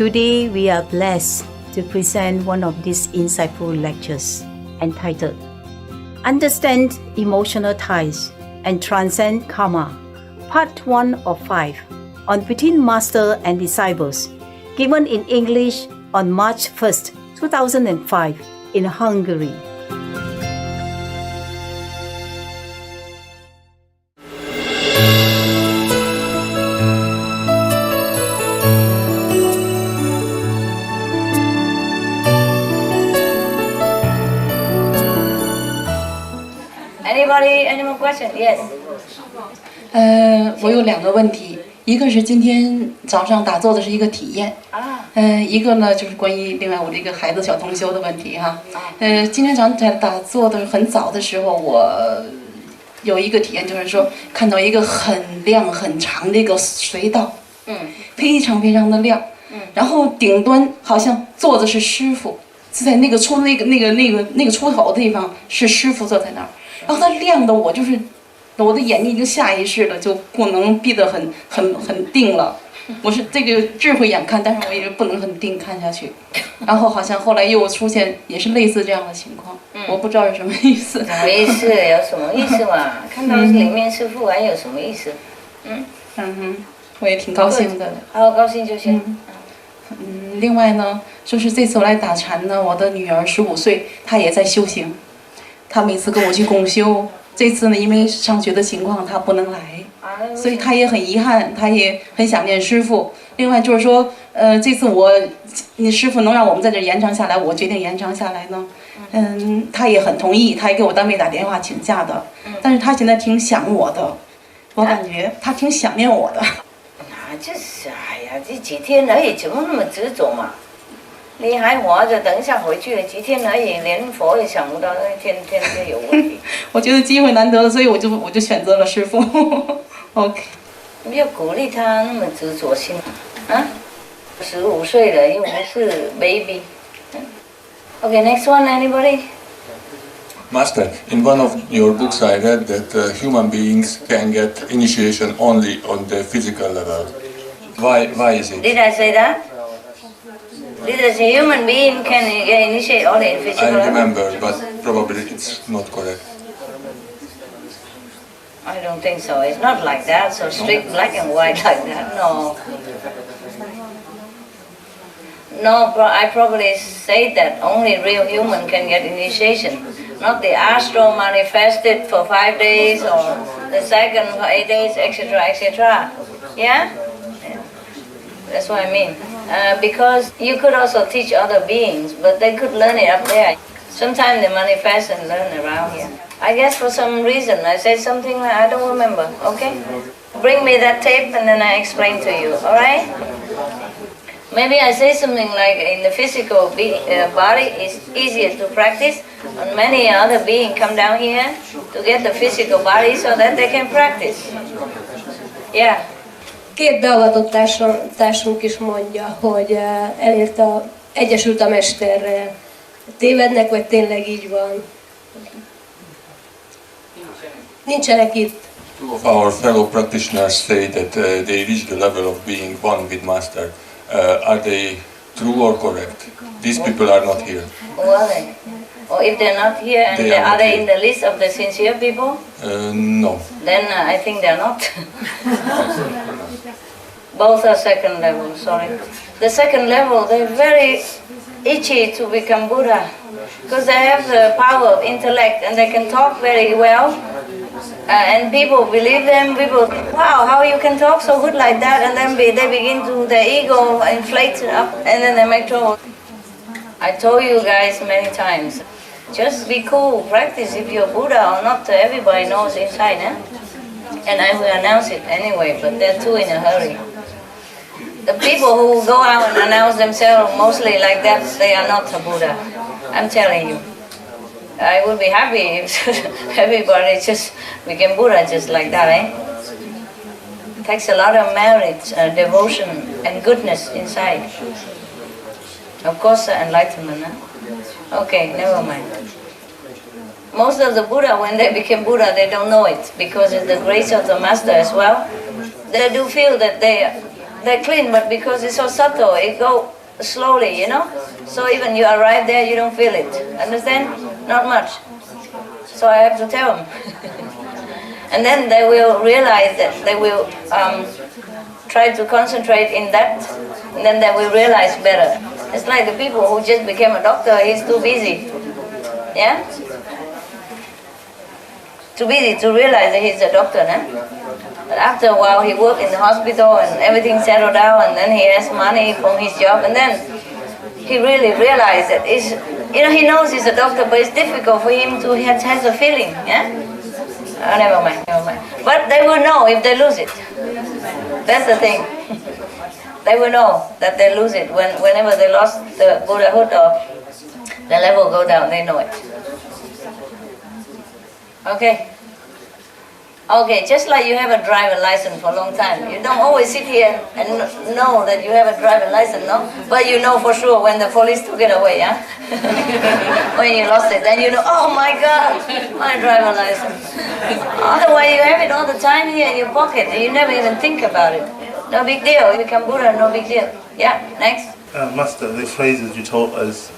Today we are blessed to present one of these insightful lectures entitled Understand Emotional Ties and Transcend Karma, Part 1 of 5 on Between Master and Disciples, given in English on March 1st, 2005 in Hungary. Anybody, any more questions? Yes. 我有2个问题，一个是今天早上打坐的是一个体验，一个呢就是关于另外我这个孩子小同修的问题哈。今天早上在打坐的很早的时候，我有一个体验，就是说看到一个很亮很长的一个隧道，非常非常的亮，然后顶端好像坐的是师傅，是在那个出口的地方是师傅坐在那儿。然后它亮的我就是我的眼睛已经下意识了就不能闭得很定了，我是这个智慧眼看，但是我也不能很定看下去，然后好像后来又出现也是类似这样的情况，我不知道是什么意思。什么意思？有什么意思嘛？看到里面师父还有什么意思？我也挺高兴的。好，高兴就行。另外呢，就是这次我来打禅呢，我的女儿15岁，她也在修行。他每次跟我去共修，这次呢，因为上学的情况，他不能来，所以他也很遗憾，他也很想念师父。另外就是说，这次你师父能让我们在这延长下来，我决定延长下来呢。他也很同意，他也给我单位打电话请假的。但是他现在挺想我的，我感觉他挺想念我的。就是哎呀，这几天而已，怎么那么执着嘛？你还活着，等一下回去了，几天而已，连佛也想不到，天天就有问题。我觉得机会难得了，所以我就选择了师父。OK。不要鼓励他那么执着心啊！15岁了，又不是 baby。Okay, next one, anybody? Master, in one of your books I read that human beings can get initiation only on the physical level. Why is it? Did I say that? Did I say human being can get initiated only in physical level? I remember, but probably it's not correct. I don't think so. It's not like that, so strict black and white like that. No. No, I probably say that only real human can get initiation. Not the astral manifested for 5 days or the second for 8 days, etc., etc. Yeah? That's what I mean. Because you could also teach other beings, but they could learn it up there. Sometimes they manifest and learn around here. I guess for some reason I said something like, I don't remember, okay? Bring me that tape and then I explain to you, alright? Maybe I say something like in the physical body it's easier to practice, and many other beings come down here to get the physical body so that they can practice. Yeah. 2 beavatott társunk is mondja, hogy egyesült a Mesterrel. Tévednek, vagy tényleg így van? Nincsenek itt. Two of our fellow practitioners say that they reach the level of being one with Master. Are they true or correct? These people are not here. Who are they? Or if they're not here, and are they in the list of the sincere people? No. Then I think they're not. Both are second level, sorry. The second level, they're very itchy to become Buddha because they have the power of intellect and they can talk very well. And people believe them, people think, wow, how you can talk so good like that, and then they begin to, their ego inflates up and then they make trouble. I told you guys many times, just be cool, practice if you're Buddha or not, everybody knows inside, eh? And I will announce it anyway, but they're too in a hurry. The people who go out and announce themselves mostly like that, they are not a Buddha, I'm telling you. I would be happy if everybody just became Buddha just like that, eh? It takes a lot of merit, devotion and goodness inside. Of course, enlightenment, huh? Okay, never mind. Most of the Buddha, when they became Buddha, they don't know it because it's the grace of the Master as well. They do feel that they They're clean, but because it's so subtle, it goes slowly, you know. So even you arrive there, you don't feel it. Understand? Not much. So I have to tell them. And then they will realize that they will try to concentrate in that, and then they will realize better. It's like the people who just became a doctor, he's too busy. Yeah? Too busy to realize that he's a doctor, no? But after a while he worked in the hospital and everything settled down, and then he has money from his job, and then he really realized that it's, you know, he knows he's a doctor, but it's difficult for him to have a feeling, yeah? Oh, never mind. But they will know if they lose it. That's the thing. They will know that they lose it. Whenever they lost the Buddhahood or the level go down, they know it. Okay. Okay, just like you have a driver license for a long time. You don't always sit here and know that you have a driver license, no? But you know for sure when the police took it away, yeah? When you lost it, then you know, oh my God, my driver license. Otherwise you have it all the time here in your pocket and you never even think about it. No big deal, you become Buddha, no big deal. Yeah, next. Master, the phrases you taught us,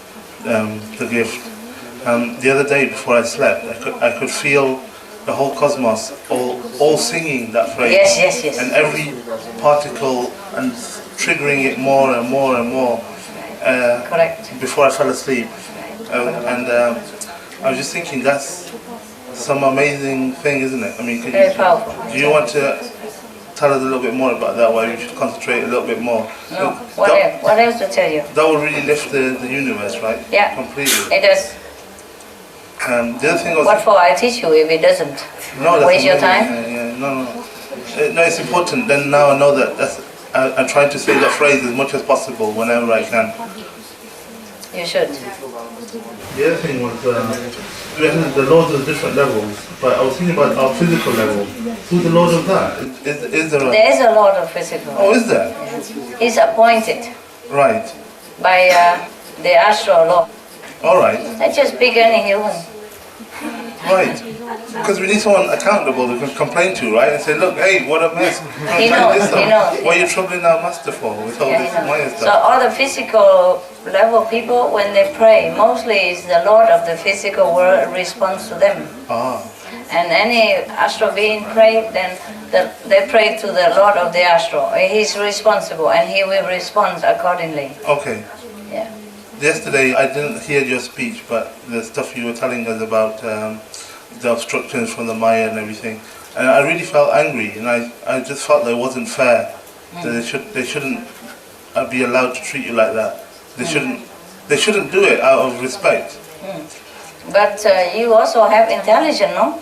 the gift. The other day before I slept, I could feel the whole cosmos all singing that phrase. Yes. And every particle and triggering it more and more and more. Correct. Before I fell asleep. I was just thinking that's some amazing thing, isn't it? I mean, very powerful. Do you want to tell us a little bit more about that, why we should concentrate a little bit more? No, what else to tell you? That will really lift the universe, right? Yeah, completely. It does. The other thing was... What for I teach you if it doesn't? No, waste your time? No, it's important. Then now I know that I'm trying to say that phrase as much as possible whenever I can. You should. The other thing was, the Lords of different levels, but I was thinking about our physical level. Who's the Lord of that? Is there a... There is a Lord of physical. Oh, is there? He's appointed. Right. By the astral law. All right. Let's just pick any human. Right. Because we need someone accountable to complain to, right? And say, look, hey, what a mess. He knows. What are you troubling our master for with all this Maya stuff? So all the physical level people, when they pray, mostly it's the Lord of the physical world responds to them. And any astral being pray, then they pray to the Lord of the astral. He's responsible and he will respond accordingly. Okay. Yeah. Yesterday I didn't hear your speech, but the stuff you were telling us about the obstructions from the Maya and everything, and I really felt angry, and I just felt that it wasn't fair. That they shouldn't be allowed to treat you like that. They shouldn't do it out of respect. But you also have intelligence, no?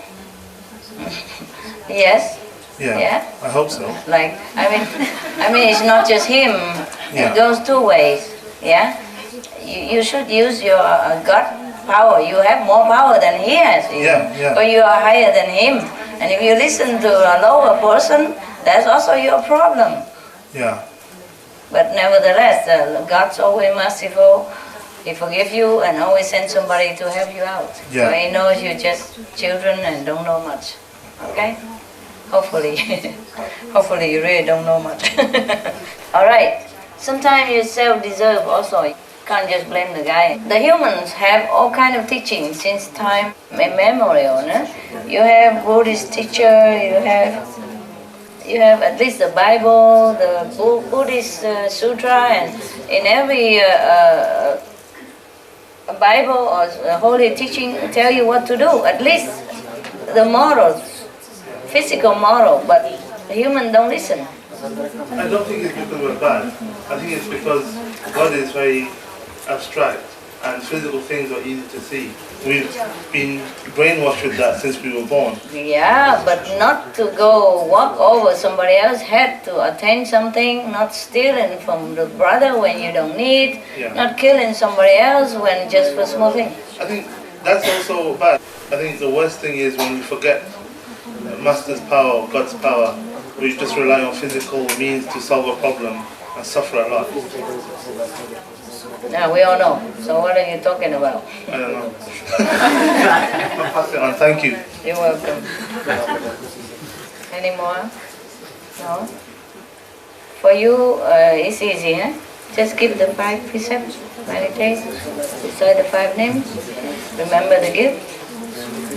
Yes. Yeah. I hope so. Like I mean, it's not just him. Yeah. It goes two ways. Yeah. You should use your gut power. You have more power than he has. Yeah. But you are higher than him. And if you listen to a lower person, that's also your problem. Yeah. But nevertheless, God's always merciful. He forgives you and always sends somebody to help you out. Yeah. So he knows you're just children and don't know much. Okay? Hopefully. Hopefully you really don't know much. All right. Sometimes you self-deserve also. Can't just blame the guy. The humans have all kind of teachings since time immemorial. No? You have Buddhist teacher, you have at least the Bible, the Buddhist sutra, and in every Bible or holy teaching tell you what to do. At least the morals, physical moral, but the human don't listen. I don't think it's because we're bad. I think it's because God is very abstract and physical things are easy to see. We've been brainwashed with that since we were born. Yeah, but not to go walk over somebody else's head to attain something, not stealing from the brother when you don't need, not killing somebody else when just for small things. I think that's also bad. I think the worst thing is when we forget Master's power, God's power. We just rely on physical means to solve a problem and suffer a lot. Now we all know. So what are you talking about? I don't know. I'll pass it on. Thank you. You're welcome. Any more? No? For you, it's easy, huh? Just give the 5 precepts, meditate, recite the 5 names, remember the gift,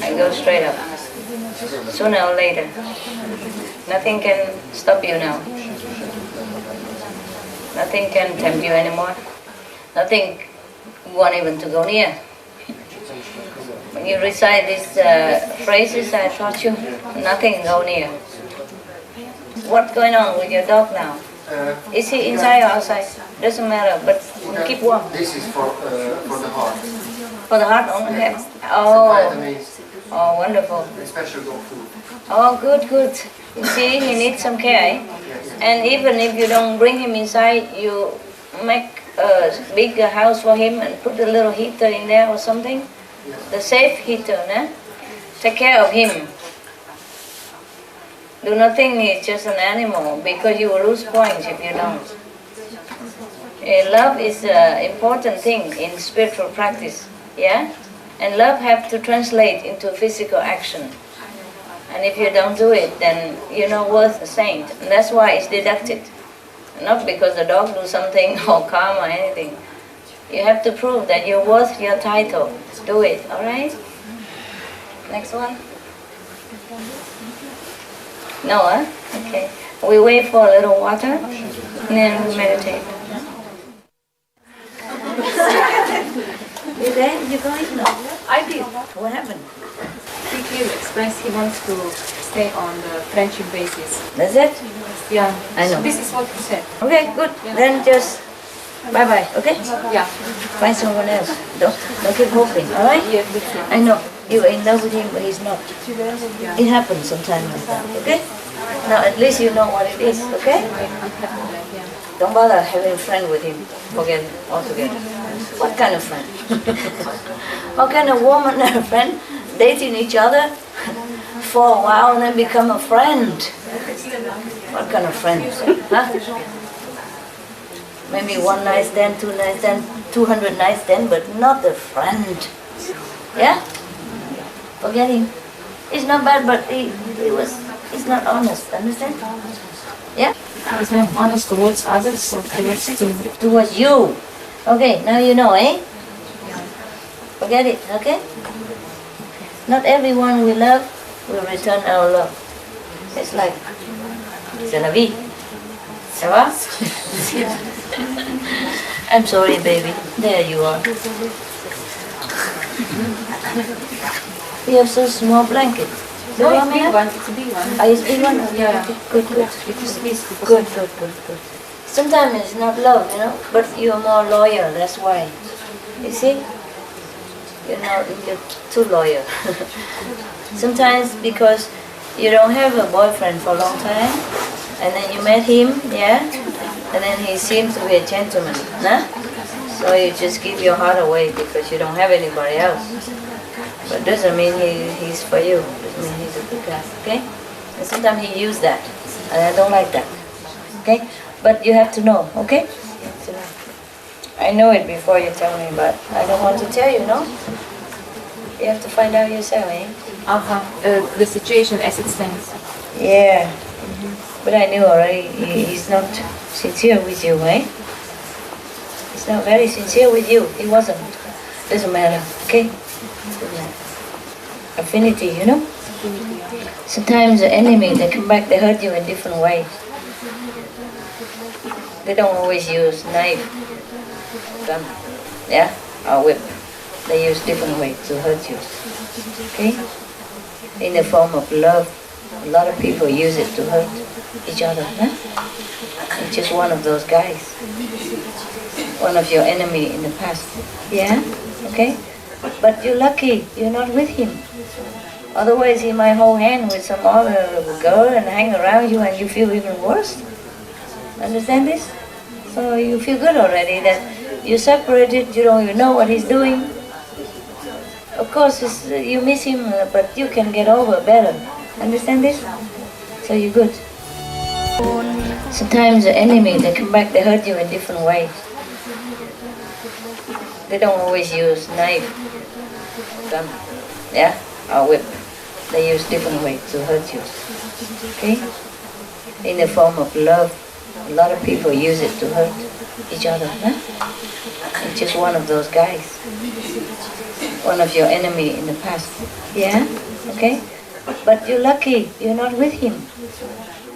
and go straight up. Sooner or later. Nothing can stop you now. Nothing can tempt you anymore. Nothing you want even to go near. When you recite these phrases I taught you, nothing go near. What's going on with your dog now? Is he inside or outside? Doesn't matter, but keep warm. This is for the heart. For the heart only? Vitamins, Oh, wonderful. special dog food. Oh, good, good. You see, he needs some care. And even if you don't bring him inside, you make a big house for him and put a little heater in there or something. The safe heater, né? Take care of him. Do not think he's just an animal, because you will lose points if you don't. Love is an important thing in spiritual practice, yeah? And love have to translate into physical action. And if you don't do it, then you're not worth a saint. And that's why it's deducted. Not because the dog do something or karma or anything. You have to prove that you're worth your title. Do it, alright? Next one. No, huh? Okay. We wait for a little water, and then we meditate. You there? You going? No. I did. What happened? He clearly expressed he wants to stay on the friendship basis. That's it? Yeah. I know. This is what he said. Okay, good. Then just bye-bye, okay? Yeah. Find someone else. Don't keep hoping, alright? Yeah, good. I know. You're in love with him, but he's not. It happens sometimes like that, okay? Now at least you know what it is, okay? I'm happy with that, yeah. Don't bother having a friend with him. Forget it altogether. What kind of friend? What kind of woman and a friend dating each other for a while and then become a friend? What kind of friend? Huh? Maybe 1 night stand, 2 night stand, 200 night stand, but not a friend. Yeah? Forget him. He's not bad, but he's not honest. Understand? Yeah? I was not honest towards others, so Towards you. Okay, now you know, eh? Forget it, okay? Not everyone we love will return our love. It's like, c'est la vie. Ça va? I'm sorry, baby. There you are. You have so small blanket. Do you want me to? It's a big one. Are you big one? Yeah. Good, good. Good. Sometimes it's not love, you know, but you're more loyal, that's why. You see? You're too loyal. Sometimes because you don't have a boyfriend for a long time, and then you met him, yeah? And then he seems to be a gentleman, nah? So you just give your heart away because you don't have anybody else. But doesn't mean he's for you. Doesn't mean he's a good guy, okay? And sometimes he uses that, and I don't like that, okay? But you have to know, okay? I know it before you tell me, but I don't want to tell you, no? You have to find out yourself, eh? The situation as it stands. Yeah. But I knew already he's not sincere with you, eh? He's not very sincere with you. He wasn't. Doesn't matter, okay? Affinity, you know? Sometimes the enemy, they come back, they hurt you in different ways. They don't always use knife, gun, yeah, or whip. They use different ways to hurt you, okay? In the form of love. A lot of people use it to hurt each other, huh? It's just one of those guys. One of your enemy in the past, yeah? Okay? But you're lucky, you're not with him. Otherwise he might hold hand with some other girl and hang around you and you feel even worse. Understand this? So you feel good already that you're separated, you don't even know what he's doing. Of course you miss him, but you can get over better. Understand this? So you're good. Sometimes the enemy, they come back, they hurt you in different ways. They don't always use knife, gun, yeah, or whip. They use different ways to hurt you, okay? In the form of love. A lot of people use it to hurt each other, huh? It's just one of those guys. One of your enemy in the past. Yeah? Okay? But you're lucky, you're not with him.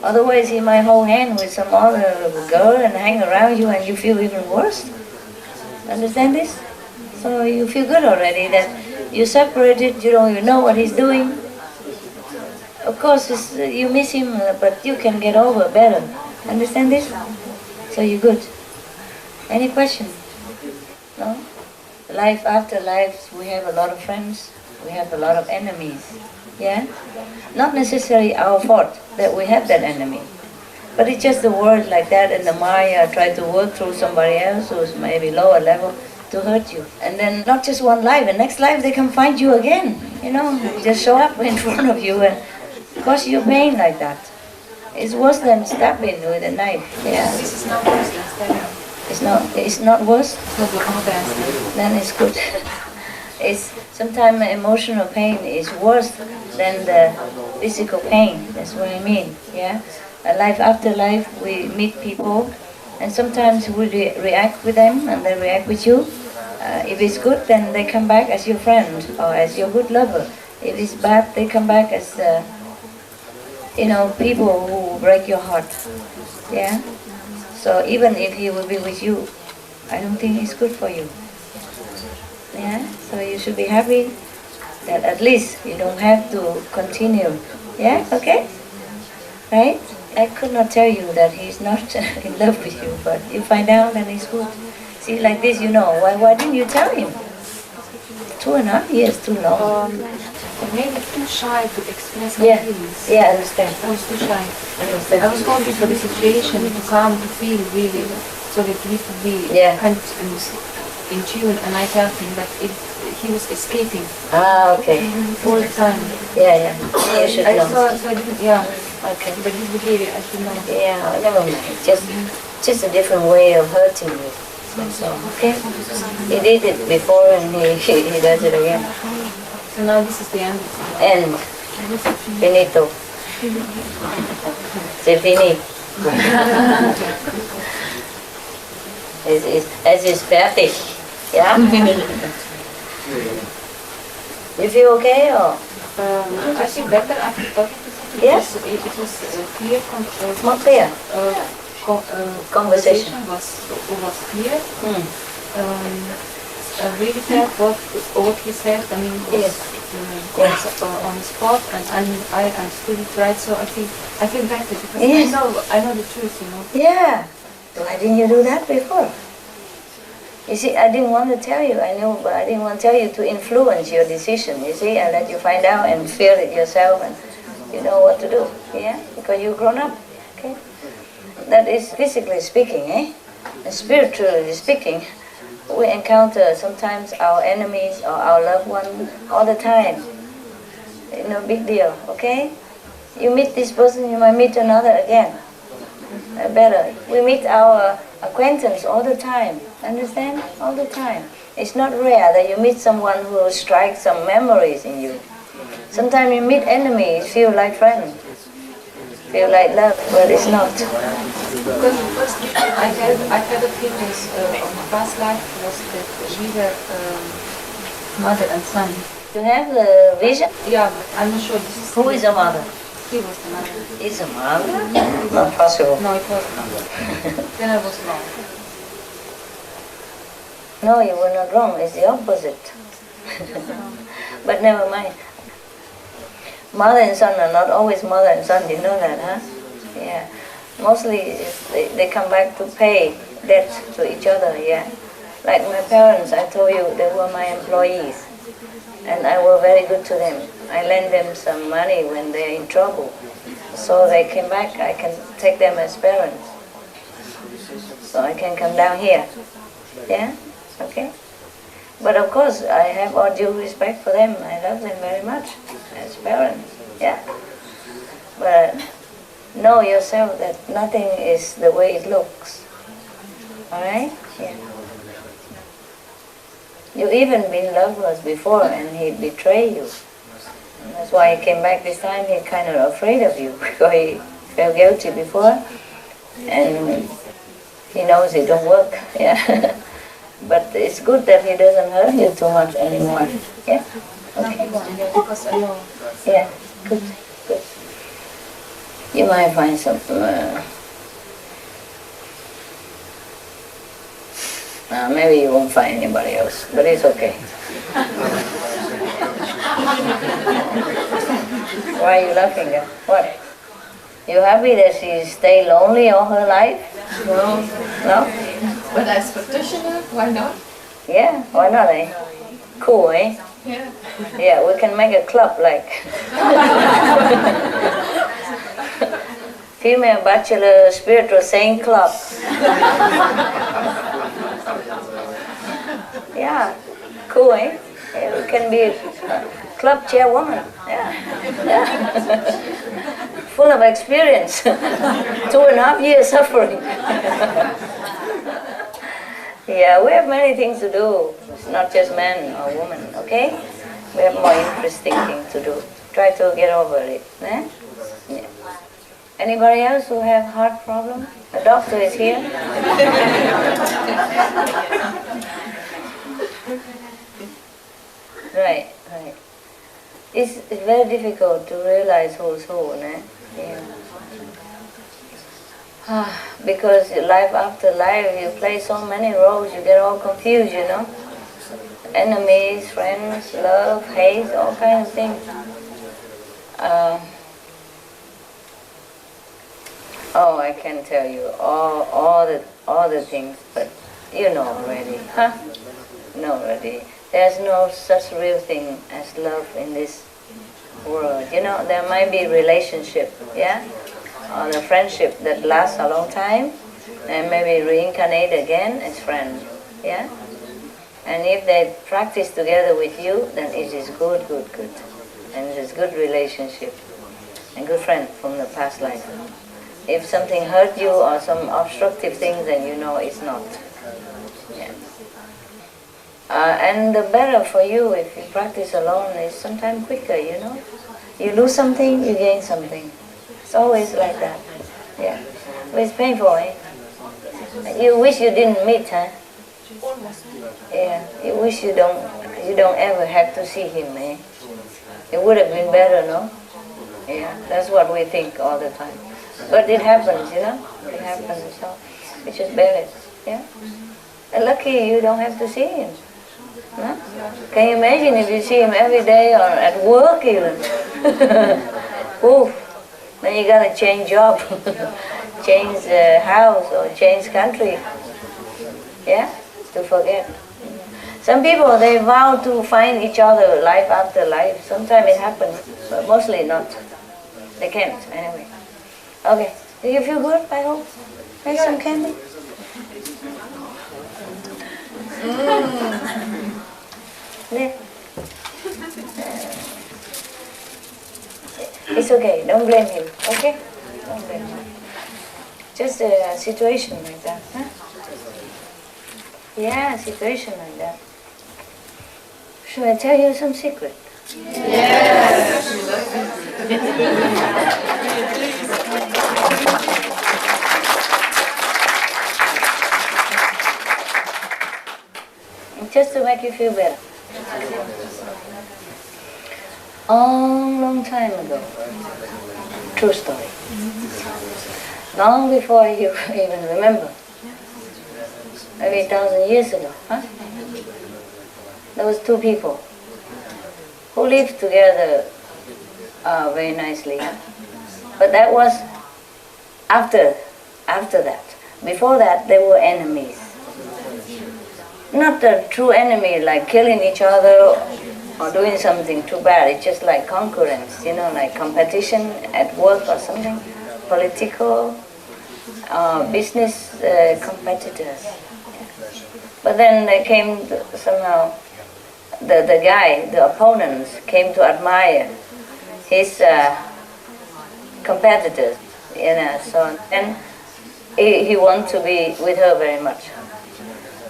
Otherwise he might hold hand with some other girl and hang around you and you feel even worse. Understand this? So you feel good already that you separated, you don't even know what he's doing. Of course you miss him, but you can get over better. Understand this? So you're good. Any question? No? Life after life, we have a lot of friends, we have a lot of enemies. Yeah? Not necessarily our fault that we have that enemy. But it's just the world like that, and the Maya try to work through somebody else who's maybe lower level to hurt you. And then not just one life, the next life they can find you again. You know, just show up in front of you and cause you pain like that. It's worse than stabbing with a knife. Yeah. This is not worse than stabbing. It's not worse? It's not more than stabbing. Then it's good. It's sometimes emotional pain is worse than the physical pain. That's what I mean. Yeah. A life after life, we meet people, and sometimes we react with them, and they react with you. If it's good, then they come back as your friend or as your good lover. If it's bad, they come back as people who break your heart. Yeah. So even if he will be with you, I don't think it's good for you. Yeah. So you should be happy that at least you don't have to continue. Yeah. Okay. Right. I could not tell you that he's not in love with you, but you find out and it's good. See, like this, you know. Why didn't you tell him? 2.5 years, too long. Maybe too shy to express my feelings. Yeah, I understand. I was too shy. I was going for the situation to calm, to feel really, so that we could be kind of in tune. And I felt him that he was escaping. Ah, okay. All the time. Yeah. You should know. So I didn't, yeah. Okay. But his behavior, I should know. Yeah, never mind. Just a different way of hurting you. So, okay. He did it before and he does it again. So now this is the end. End. Finito. C'est fini. Es ist fertig. Yeah? You feel okay or? I feel better after talking to him. Yes? It was clear. More clear. Conversation was clear. I really felt what he said. I mean, was on the spot, and I understood it right. So I feel better because I know the truth. You know. Yeah. Why didn't you do that before? You see, I didn't want to tell you. I knew, but I didn't want to tell you to influence your decision. You see, I let you find out and feel it yourself, and you know what to do. Yeah, because you've grown up. Okay. That is physically speaking, eh? And spiritually speaking, we encounter sometimes our enemies or our loved one all the time. No big deal, okay? You meet this person, you might meet another again. Better. We meet our acquaintance all the time. Understand? All the time. It's not rare that you meet someone who will strike some memories in you. Sometimes you meet enemies, feel like friends. Feel like love, but it's not. Because I had a feeling on the past life was that we were mother and son. You have the vision? Yeah, but I'm not sure. Who is a mother? He was the mother. He's a mother? Not possible. No, it was not. Then I was wrong. No, you were not wrong. It's the opposite. But never mind. Mother and son are not always mother and son, you know that, huh? Yeah. Mostly they come back to pay debt to each other, yeah. Like my parents, I told you, they were my employees. And I was very good to them. I lent them some money when they're in trouble. So they came back, I can take them as parents. So I can come down here. Yeah? Okay? But of course, I have all due respect for them. I love them very much as parents. Yeah. But know yourself that nothing is the way it looks. Alright? Yeah. You've even been lovers before and he betrayed you. And that's why he came back this time. He's kind of afraid of you because he felt guilty before. and he knows it don't work. Yeah, but it's good that he doesn't hurt you too much anymore. Yeah. Okay. Yeah. Good. Good. You might find some. Maybe you won't find anybody else, but it's okay. Why are you laughing at? What? You happy that she stay lonely all her life? No. No? But as practitioner, why not? Yeah, why not, eh? Cool, eh? Yeah. Yeah, we can make a club like Female Bachelor Spiritual Saint Club. Yeah, cool, eh? Yeah, we can be club chairwoman. Yeah. Yeah. Full of experience. 2.5 years suffering. Yeah, we have many things to do. It's not just men or women, okay? We have more interesting things to do. Try to get over it. Eh? Yeah. Anybody else who have heart problem? The doctor is here. Right, right. It's very difficult to realize who's who, eh? Yeah. Because life after life, you play so many roles, you get all confused, you know? Enemies, friends, love, hate, all kinds of things. I can tell you all the things, but you know already, huh? No, already. There's no such real thing as love in this world. You know, there might be relationship, yeah? Or a friendship that lasts a long time, and maybe reincarnate again as friends, yeah? And if they practice together with you, then it is good. And it is good relationship, and good friend from the past life. If something hurt you or some obstructive thing, then you know it's not. Yeah. And the better for you if you practice alone is sometimes quicker, you know? You lose something, you gain something. It's always like that. Yeah. But it's painful, eh? You wish you didn't meet, huh? Yeah. You wish you don't ever have to see him, eh? It would have been better, no? Yeah. That's what we think all the time. But it happens, you know? It happens, so we just bear it. Yeah. And lucky you don't have to see him. Huh? Can you imagine if you see him every day or at work even? Ooh, then you gotta change job, change house or change country. Yeah, to forget. Some people, they vow to find each other life after life. Sometimes it happens, but mostly not. They can't anyway. Okay, do you feel good, I hope? Have some candy? Yeah. It's okay, don't blame him, okay? Don't blame him. Just a situation like that, huh? Yeah, a situation like that. Should I tell you some secret? Yes. Just to make you feel better. Long time ago, true story. Long before you even remember, maybe 1,000 years ago, huh? There was two people who lived together very nicely. Huh? But that was after that. Before that, they were enemies. Not a true enemy, like killing each other or doing something too bad. It's just like concurrence, you know, like competition at work or something, political, business competitors. But then they came somehow, the guy, the opponents, came to admire his competitors, you know, so, and he wanted to be with her very much.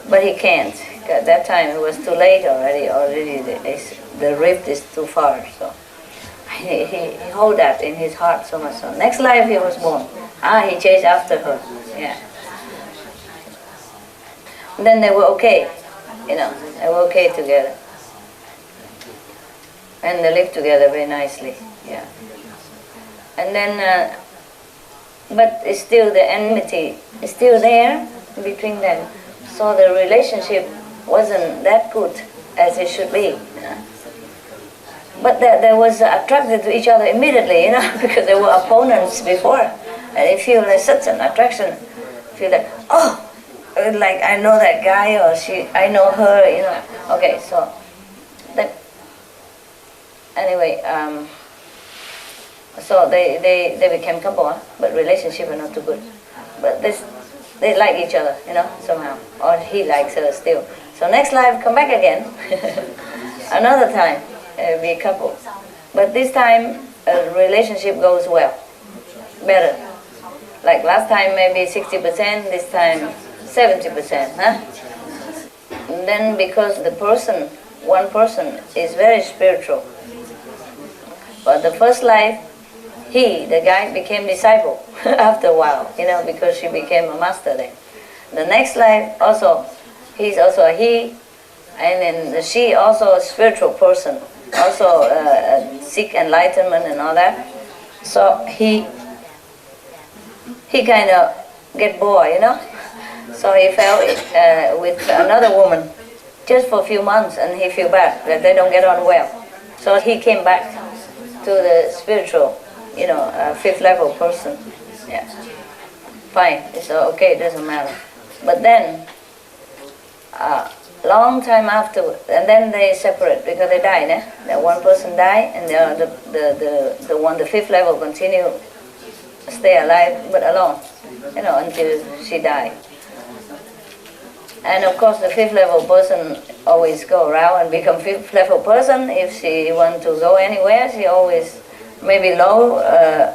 But he can't. At that time it was too late already the rift is too far. So he held that in his heart so much. So next life he was born. He chased after her. Yeah. Then they were okay, you know, they were okay together. And they lived together very nicely, yeah. And then, but it's still the enmity is still there between them. So the relationship wasn't that good as it should be, you know. But they was attracted to each other immediately, you know, because they were opponents before. And they feel there's such an attraction. Feel like, oh, like I know that guy or I know her, you know. Okay, so that anyway, so they became couple, but relationship are not too good. But they like each other, you know, somehow. Or he likes her still. So next life, come back again. Another time, be a couple. But this time, relationship goes well, better. Like last time, maybe 60%, this time 70%, huh? And then because the person, one person, is very spiritual. But the first life, the guy became disciple after a while, you know, because she became a master then. The next life also, he's also a he, and then she also a spiritual person, also seek enlightenment and all that. So he kind of get bored, you know. So he fell with another woman just for a few months, and he feel bad that they don't get on well. So he came back to the spiritual, you know, fifth level person. Yeah, fine. It's okay. It doesn't matter. But then, long time after, and then they separate because they died. That one person died, and the fifth level continue stay alive but alone, you know, until she died. And of course, the fifth level person always go around and become fifth level person. If she want to go anywhere, she always maybe low,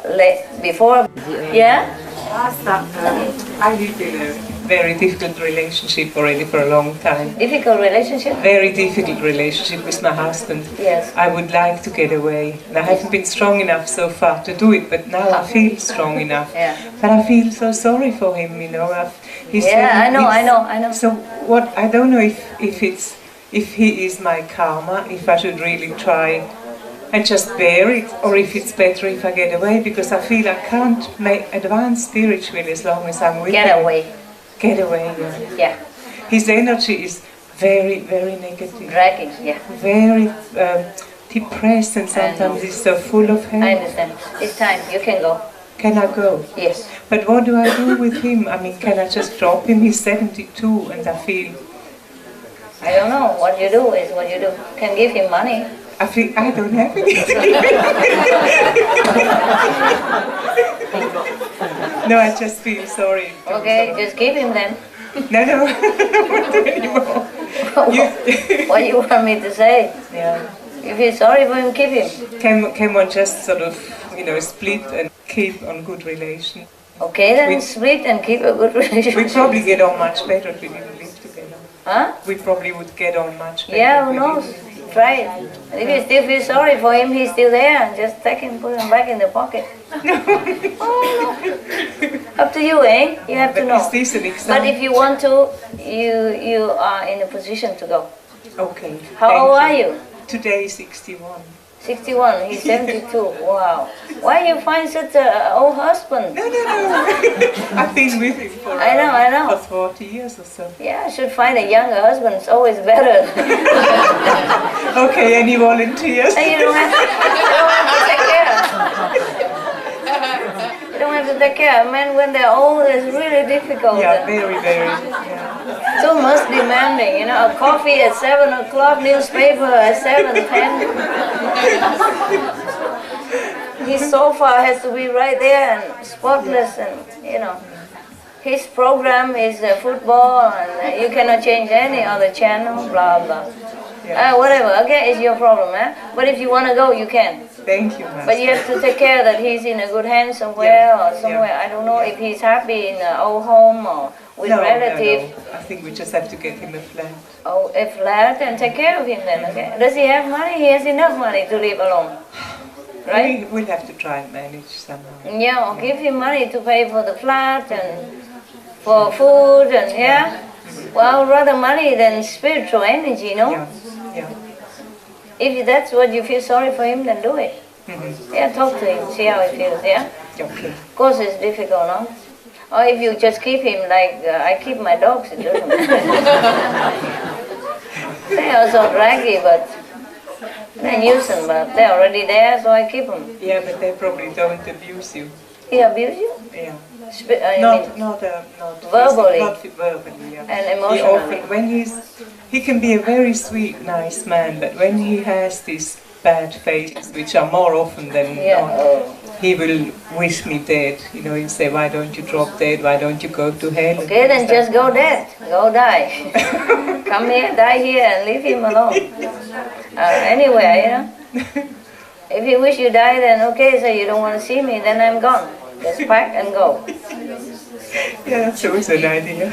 late before. Yeah. I lived in a very difficult relationship already for a long time. Difficult relationship? Very difficult relationship with my husband. Yes. I would like to get away. And I haven't been strong enough so far to do it, but now I feel strong enough. Yeah. But I feel so sorry for him, you know. I know. So what, I don't know if he is my karma, if I should really try and just bear it, or if it's better if I get away, because I feel I can't advance spiritually as long as I'm with him. Get away. Get away, yeah. Yeah. His energy is very, very negative. Dragging, yeah. Very depressed, and sometimes he's so full of hate. I understand. It's time. You can go. Can I go? Yes. But what do I do with him? I mean, can I just drop him? He's 72, and I feel... I don't know. What you do is what you do. Can give him money. I feel I don't have anything. No, I just feel sorry. Okay, just give him then. No, I don't want to anymore. What do you want me to say? Yeah. If you're sorry for him, keep him. Can one just sort of, you know, split and keep on good relation? Okay, then split and keep a good relationship. We probably get on much better if we didn't live together. Huh? We probably would get on much better. Yeah, who knows? Try it. And if you still feel sorry for him, he's still there. Just take him, put him back in the pocket. Oh, no. Up to you, eh? You have to know. Is this an example? But if you want to, you are in a position to go. Okay. How old are you? Today, 61. 61, he's 72. Wow. Why you find such an old husband? No. I've been with him for I know. for 40 years or so. Yeah, I should find a younger husband. It's always better. Okay, any volunteers? And you don't have to take care. You don't have to take care. Men, when they're old, it's really difficult. Yeah, very, very. Yeah. Too much demanding, you know, a coffee at 7 o'clock, newspaper at 7:10. His sofa has to be right there and spotless, and, you know, his program is football, and you cannot change any other channel, blah, blah. Whatever, okay, it's your problem, eh? But if you want to go, you can. Thank you, Master. But you have to take care that he's in a good hands somewhere, or somewhere. I don't know if he's happy in an old home or with relatives. No. I think we just have to get him a flat. Oh, a flat, and take care of him then, okay? Does he have money? He has enough money to live alone, right? We'll have to try and manage somehow. Yeah, or give him money to pay for the flat, and for food and well, rather money than spiritual energy, no? Yeah. Yeah. If that's what you feel sorry for him, then do it. Yeah, talk to him, see how he feels, yeah? Okay. Of course it's difficult, no? Or if you just keep him like I keep my dogs, it doesn't matter. They are so draggy, but they're nuisance, but they're already there, so I keep them. Yeah, but they probably don't abuse you. He abuse you? Yeah. Not verbally. verbally. Not verbally, yeah. And emotionally. He can be a very sweet, nice man, but when he has these bad phases, which are more often than not, he will wish me dead. You know, he'll say, why don't you drop dead? Why don't you go to hell? Okay, then just go dead. Go die. Come here, die here, and leave him alone. Anywhere, you know. If you wish you die, then okay, so you don't want to see me, then I'm gone. Just pack and go. Yeah, that's always an idea.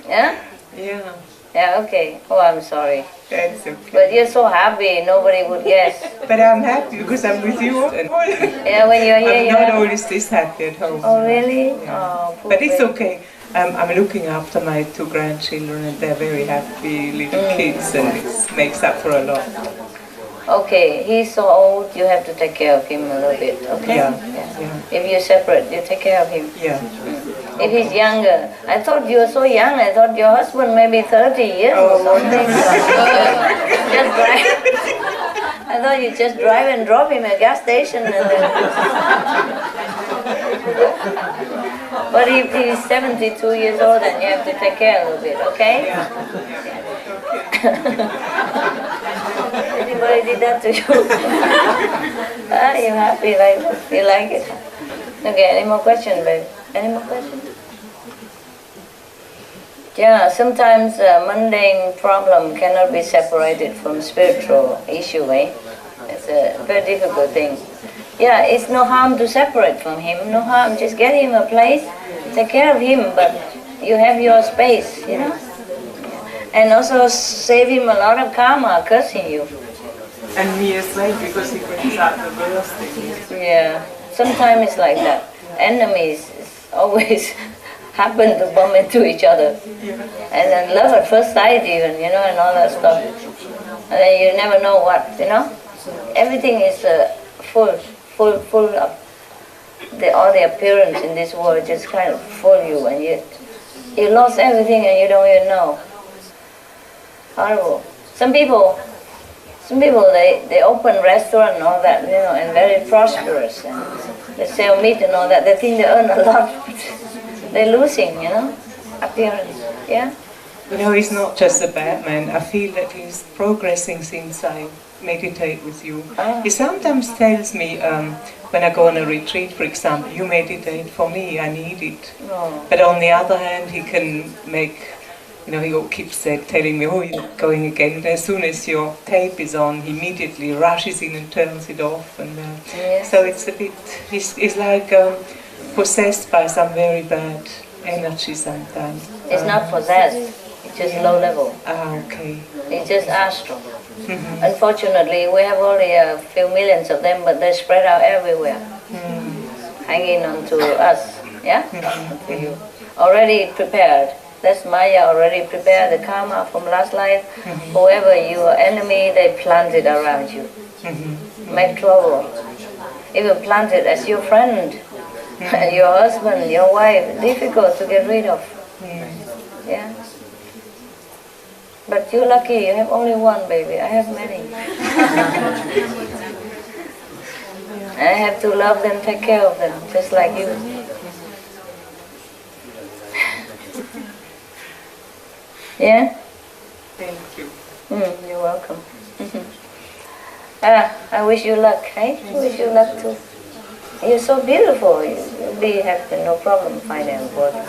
Yeah? Yeah. Yeah, okay. Oh, I'm sorry. That's okay. But you're so happy, nobody would guess. But I'm happy because I'm with you. Yeah, when you're here, I'm not always this happy at home. Oh, really? Yeah. Oh, but it's okay. I'm looking after my 2 grandchildren and they're very happy little kids and it makes up for a lot. Okay, he's so old, you have to take care of him a little bit, okay? Yeah. If you're separate, you take care of him. Yeah. If he's younger, I thought you were so young, I thought your husband maybe 30 years or something. Just drive. I thought you just drive and drop him at a gas station and then... But if he's 72 years old, then you have to take care a little bit, okay? Anybody did that to you? You happy like this? You like it? Okay, any more questions, babe? Any more questions? Yeah, sometimes mundane problem cannot be separated from spiritual issue, eh? It's a very difficult thing. Yeah, it's no harm to separate from him, no harm, just get him a place, take care of him, but you have your space, you know? And also save him a lot of karma, cursing you. And me as well, because he brings out the worst things. Yeah, sometimes it's like that. Enemies always happen to bump into each other. And then love at first sight even, you know, and all that stuff. And then you never know what, you know. Everything is full of all the appearance in this world just kind of fool you, and you lost everything and you don't even know. Horrible. Some people they open restaurant and all that, you know, and very prosperous, and they sell meat and all that. They think they earn a lot. They're losing, you know, appearance. Yeah. You know, he's not just a bad man. I feel that he's progressing since I meditate with you. He sometimes tells me when I go on a retreat, for example, you meditate for me, I need it. Oh. But on the other hand, he can make, you know, he keeps telling me, oh, you're going again. And as soon as your tape is on, he immediately rushes in and turns it off. And so it's a bit, he's like possessed by some very bad energy sometimes. It's not possessed. It's just low level. Ah, okay. It's just astral. Unfortunately, we have only a few millions of them, but they're spread out everywhere, hanging on to us, yeah? To you. Already prepared. That's Maya already prepared the karma from last life. Whoever your enemy, they plant it around you. Make trouble. Even plant it as your friend, your husband, your wife. Difficult to get rid of. Yeah. But you're lucky, you have only one baby. I have many. I have to love them, take care of them, just like you. Yeah? Thank you. You're welcome. I wish you luck, eh? I wish you luck too. You're so beautiful. You'll be happy, no problem finding a body.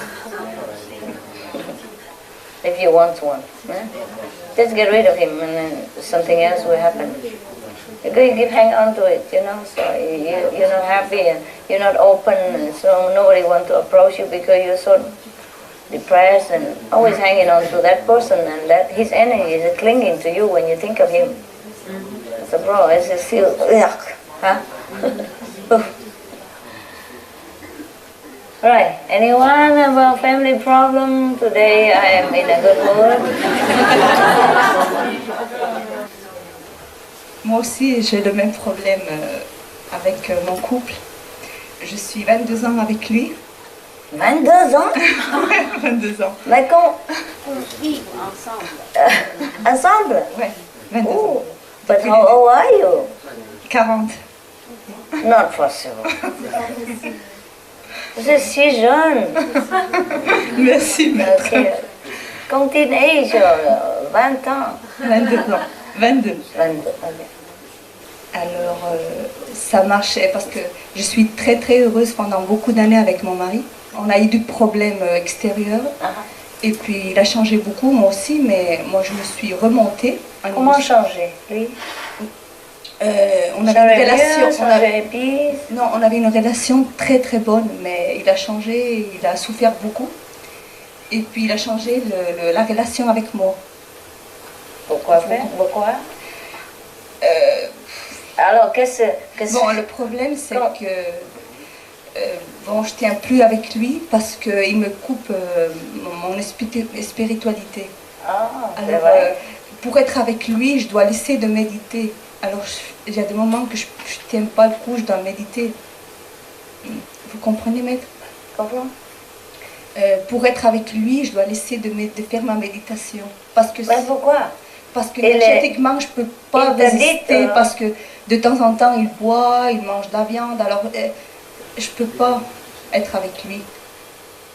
If you want one. Eh? Just get rid of him and then something else will happen. You keep hanging on to it, you know, so you're not happy and you're not open, and so nobody wants to approach you because you're so depressed and always hanging on to that person, and that his energy is clinging to you when you think of him. So bro, it's just feel, yuck, huh? Right. Anyone about family problem? Today I am in a good mood. Moi aussi, j'ai le même problème avec mon couple. Je suis 22 ans avec lui. 22 ans? 22 ans. Mais quand on vit ensemble. Ensemble? Ouais, 22 ans. Oh, but how old are you? 40. Not possible. Vous êtes si jeune. Merci, maître. Okay. Comme teenage, 20 ans. 22 ans. 22. 22, okay. Alors, ça marchait parce que je suis très très heureuse pendant beaucoup d'années avec mon mari. On a eu des problèmes extérieurs. Et puis, il a changé beaucoup, moi aussi, mais moi, je me suis remontée. Comment changer, lui? On avait une relation. On avait une relation très très bonne, mais il a changé, il a souffert beaucoup. Et puis, il a changé la relation avec moi. Pourquoi faire? Pourquoi? Alors, qu'est-ce Bon, le problème, c'est que bon, je tiens plus avec lui parce qu'il me coupe mon spiritualité. Alors, pour être avec lui, je dois laisser de méditer. Alors, il y a des moments que je ne tiens pas le coup, je dois méditer. Vous comprenez, maître? Comment? Pour être avec lui, je dois laisser de faire ma méditation. Parce que pourquoi? Parce que énergétiquement, je ne peux pas résister. Parce que de temps en temps, il boit, il mange de la viande. Alors, je ne peux pas être avec lui.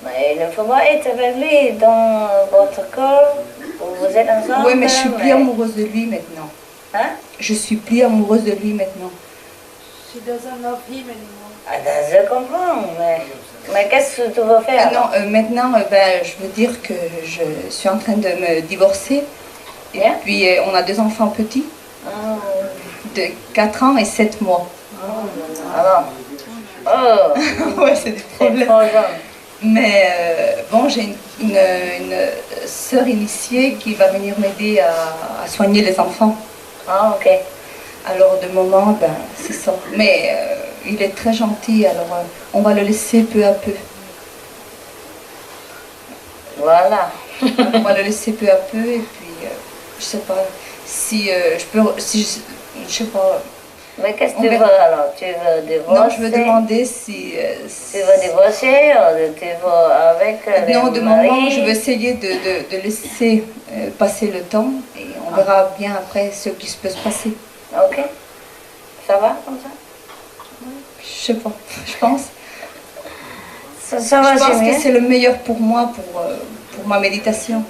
Mais il ne faut pas être avec lui dans votre corps. Vous êtes ensemble. Oui, mais je suis plus amoureuse de lui maintenant. Hein? Je suis plus amoureuse de lui maintenant. She doesn't love him anymore. Je comprends, mais qu'est-ce que tu veux faire? Non, maintenant, je veux dire que je suis en train de me divorcer. Et puis, on a 2 enfants petits, de 4 ans et 7 mois. Ouais, c'est des problèmes. Mais bon, j'ai une sœur initiée qui va venir m'aider à soigner les enfants. Ah, ok. Alors, de moment, c'est ça. Mais il est très gentil, alors on va le laisser peu à peu. Voilà. On va le laisser peu à peu, et puis, je sais pas, si je peux, je sais pas. Mais qu'est-ce que tu veux alors? Tu veux divorcer? Non, je veux demander si... tu veux divorcer ou tu veux avec non, de moment, je veux essayer de laisser passer le temps et on verra bien après ce qui peut se passer. Ok. Ça va comme ça? Je sais pas, je pense. Ça va, je pense que c'est le meilleur pour moi, pour ma méditation.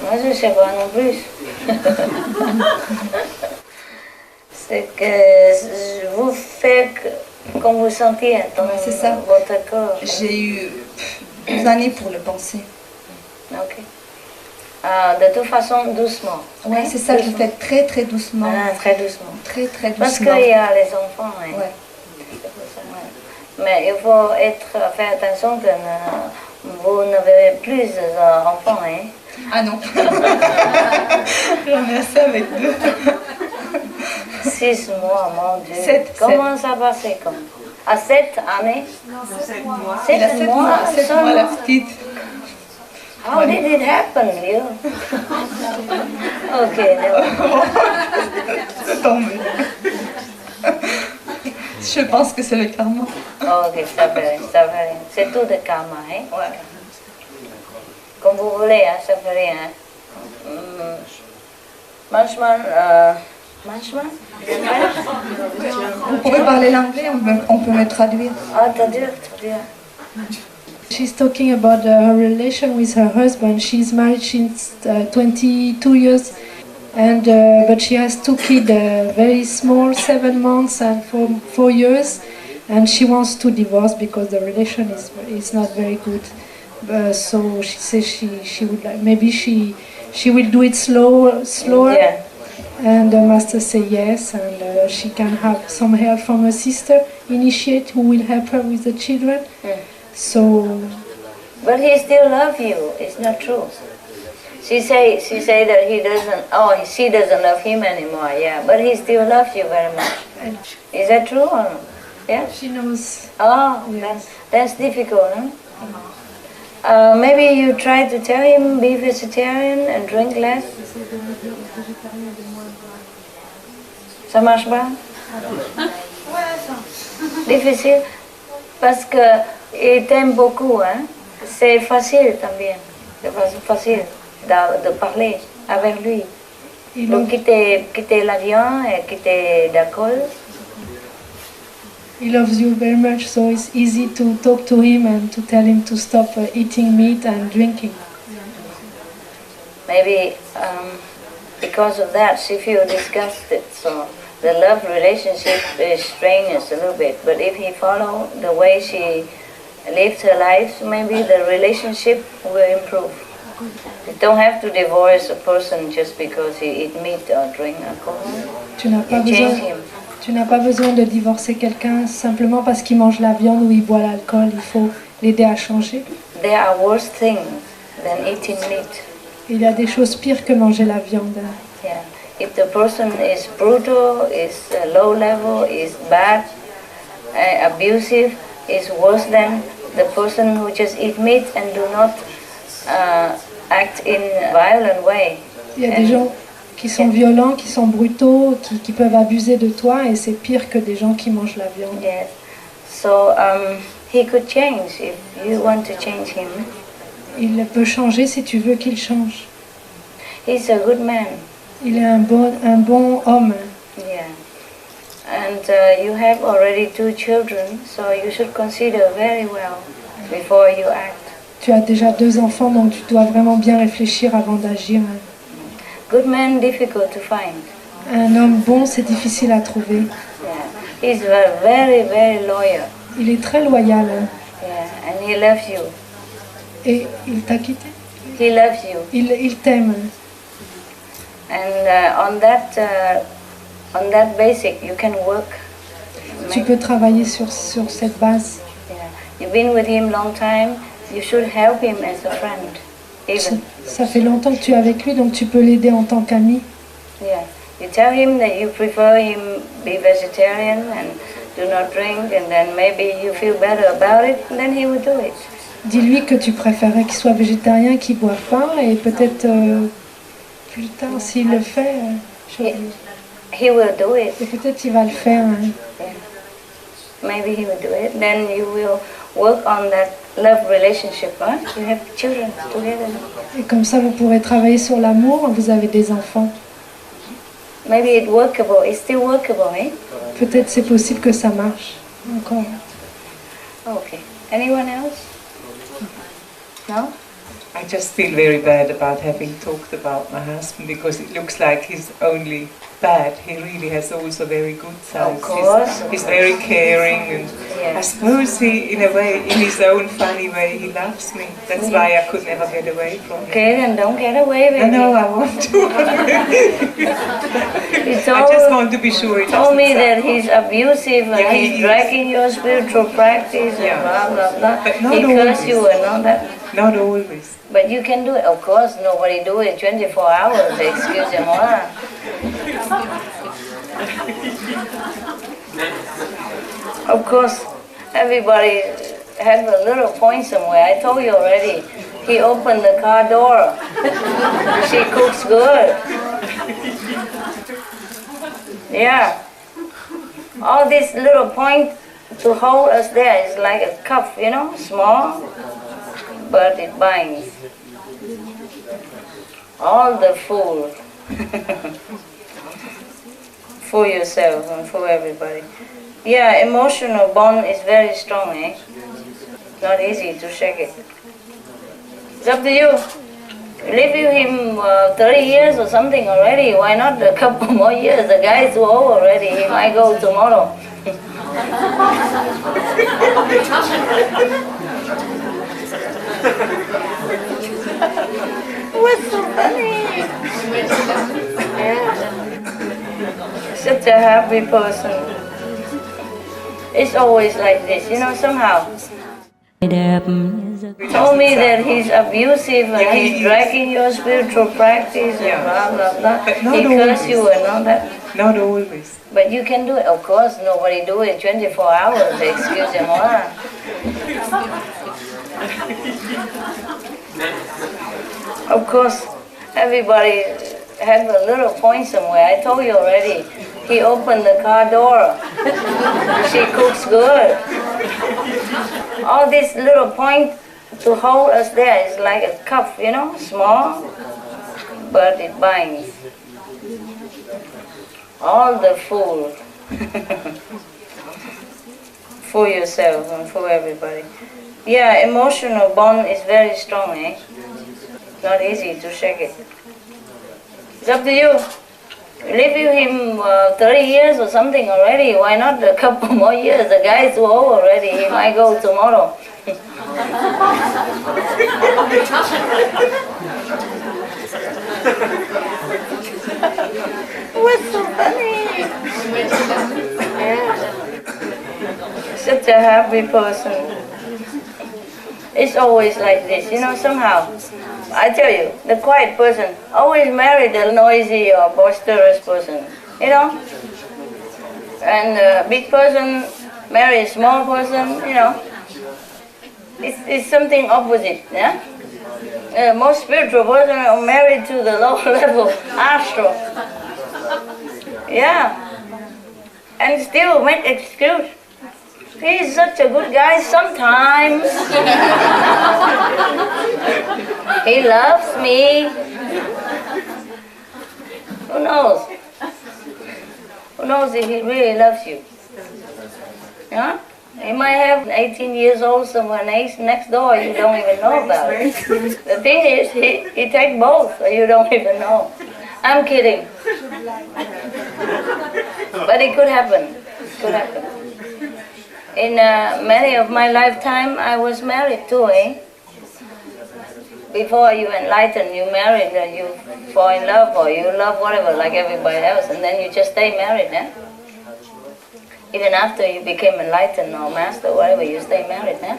Moi, je ne sais pas non plus. C'est que vous faites comme vous sentez dans votre corps. J'ai eu 2 années pour le penser. Ok. De toute façon, doucement. Oui, c'est ça, je le fais très très doucement. Très doucement. Très très doucement. Parce qu'il y a les enfants. Hein. Ouais. Mais il faut faire attention que vous n'avez plus d'enfants. Hein. Ah non. J'en ai assez avec 2. 6 mois, mon Dieu. 7, Comment ça passait comme? À 7 années? Non, 7 mois. 7 mois, 7 mois la petite. How did it happen, you? Ok, c'est tombé. Je pense que c'est le karma. Ok, ça fait rien. C'est tout de karma, hein? Ouais. Comme vous voulez, hein, ça fait rien. Manchmal, Vous pouvez parler l'anglais, on peut me traduire. Ah, traduire. She's talking about her relation with her husband. She's married since 22 years, and but she has 2 kids, very small, 7 months and 4 years, and she wants to divorce because the relation is not very good. So she says she would like, maybe she will do it slower. Yeah. And the master say yes, and she can have some help from her sister, initiate, who will help her with the children. So. But he still loves you. It's not true. She say that he doesn't. Oh, she doesn't love him anymore. Yeah, but he still loves you very much. Is that true or not? Yeah? She knows. Oh, Yes. that's difficult, huh? Maybe you try to tell him be vegetarian and drink less. Ça marche pas? Difficile? Parce que il t'aime beaucoup, hein? C'est facile también. C'est facile de parler avec lui. Donc quitter la viande et quitter l'alcool. He loves you very much, so it's easy to talk to him and to tell him to stop eating meat and drinking. Maybe because of that she feels disgusted, so the love relationship is strenuous a little bit. But if he follow the way she lives her life, maybe the relationship will improve. You don't have to divorce a person just because he eat meat or drink alcohol. Tu n'as pas You besoin. change him. Tu n'as pas besoin de divorcer quelqu'un simplement parce qu'il mange la viande ou il boit l'alcool. Il faut l'aider à changer. There are worse things than eating meat. Il y a des choses pires que manger la viande. Yeah. If the person is brutal, is low level, is bad, abusive, is worse than the person who just eat meat and do not act in a violent way. Il y a des gens qui sont violents, qui sont brutaux, qui peuvent abuser de toi, et c'est pire que des gens qui mangent la viande. Yes. So he could change if you want to change him. Il peut changer si tu veux qu'il change. He's a good man. Il est un bon homme. Yeah. And you have already 2 children, so you should consider very well before you act. Tu as déjà 2 enfants, donc tu dois vraiment bien réfléchir avant d'agir. Good man, difficult to find. Un homme bon, c'est difficile à trouver. Yeah. He's very, very loyal. Il est très loyal. Yeah, and he loves you. Et il t'a quitté? He loves you. Il t'aime. And on that basic, you can work. Tu peux travailler sur cette base. Yeah. You've been with him long time. You should help him as a friend. Even. Ça fait longtemps que tu es avec lui, donc tu peux l'aider en tant qu'ami. Yeah. You tell him that you prefer him be vegetarian and do not drink, and then maybe you feel better about it, and then he will do it. Dis-lui que tu préférais qu'il soit végétarien, qu'il ne boive pas, et peut-être plus tard, s'il le fait, he will do it. Et peut-être il va le faire. Yeah. Maybe he will do it. Then you will work on that love relationship. Huh? You have children together. Et comme ça, vous pourrez travailler sur l'amour. Vous avez des enfants. Maybe it's workable. It's still workable, eh? Peut-être c'est possible que ça marche encore. Okay. Anyone else? No? I just feel very bad about having talked about my husband because it looks like he's only bad. He really has also very good sides. Of course. He's very caring, and I suppose he, in a way, in his own funny way, he loves me. That's why I could never get away from him. Okay, then don't get away with No, I want to. I just want to be sure it told me doesn't that he's abusive and he's dragging your spiritual practice and blah, blah, blah. But not He cursed always. you and all that. Not always. But you can do it. Of course, nobody do it 24 hours. Excuse me. Of course, everybody have a little point somewhere. I told you already. He opened the car door. She cooks good. Yeah. All this little point to hold us there is like a cup, you know, small, but it binds. All the fool. For yourself and for everybody. Yeah, emotional bond is very strong, eh? Not easy to shake it. It's up to you. Live with him 30 years or something already. Why not a couple more years? The guy is too old already. He might go tomorrow. What's so funny? Yeah. Such a happy person. It's always like this, you know, somehow. Đẹp told me that he's abusive and he's dragging your spiritual practice and blah blah blah. He cursed you and all that. Not always. But you can do it. Of course, nobody do it 24 hours. Excuse him, all. Of course, everybody have a little point somewhere. I told you already. He opened the car door. She cooks good. All this little point to hold us there is like a cup, you know, small, but it binds. All the fool. Fool yourself and fool everybody. Yeah, emotional bond is very strong, eh? Not easy to shake it. It's up to you. Live with him 30 years or something already. Why not a couple more years? The guy is too old already. He might go tomorrow. What's so funny? Yeah. Such a happy person. It's always like this, you know, somehow. I tell you, the quiet person always marry the noisy or boisterous person, you know. And the big person marry a small person, you know. It's something opposite, yeah. Most spiritual person are married to the lower level astral. Yeah. And still make excuse. He's such a good guy sometimes. He loves me. Who knows? Who knows if he really loves you? Yeah? He might have 18 years old someone next door you don't even know about it. The thing is, he takes both, so you don't even know. I'm kidding. But it could happen. It could happen. In many of my lifetime, I was married too, eh? Before you enlighten, you married, you fall in love or you love whatever, like everybody else, and then you just stay married, eh? Even after you became enlightened or master, whatever, you stay married, eh?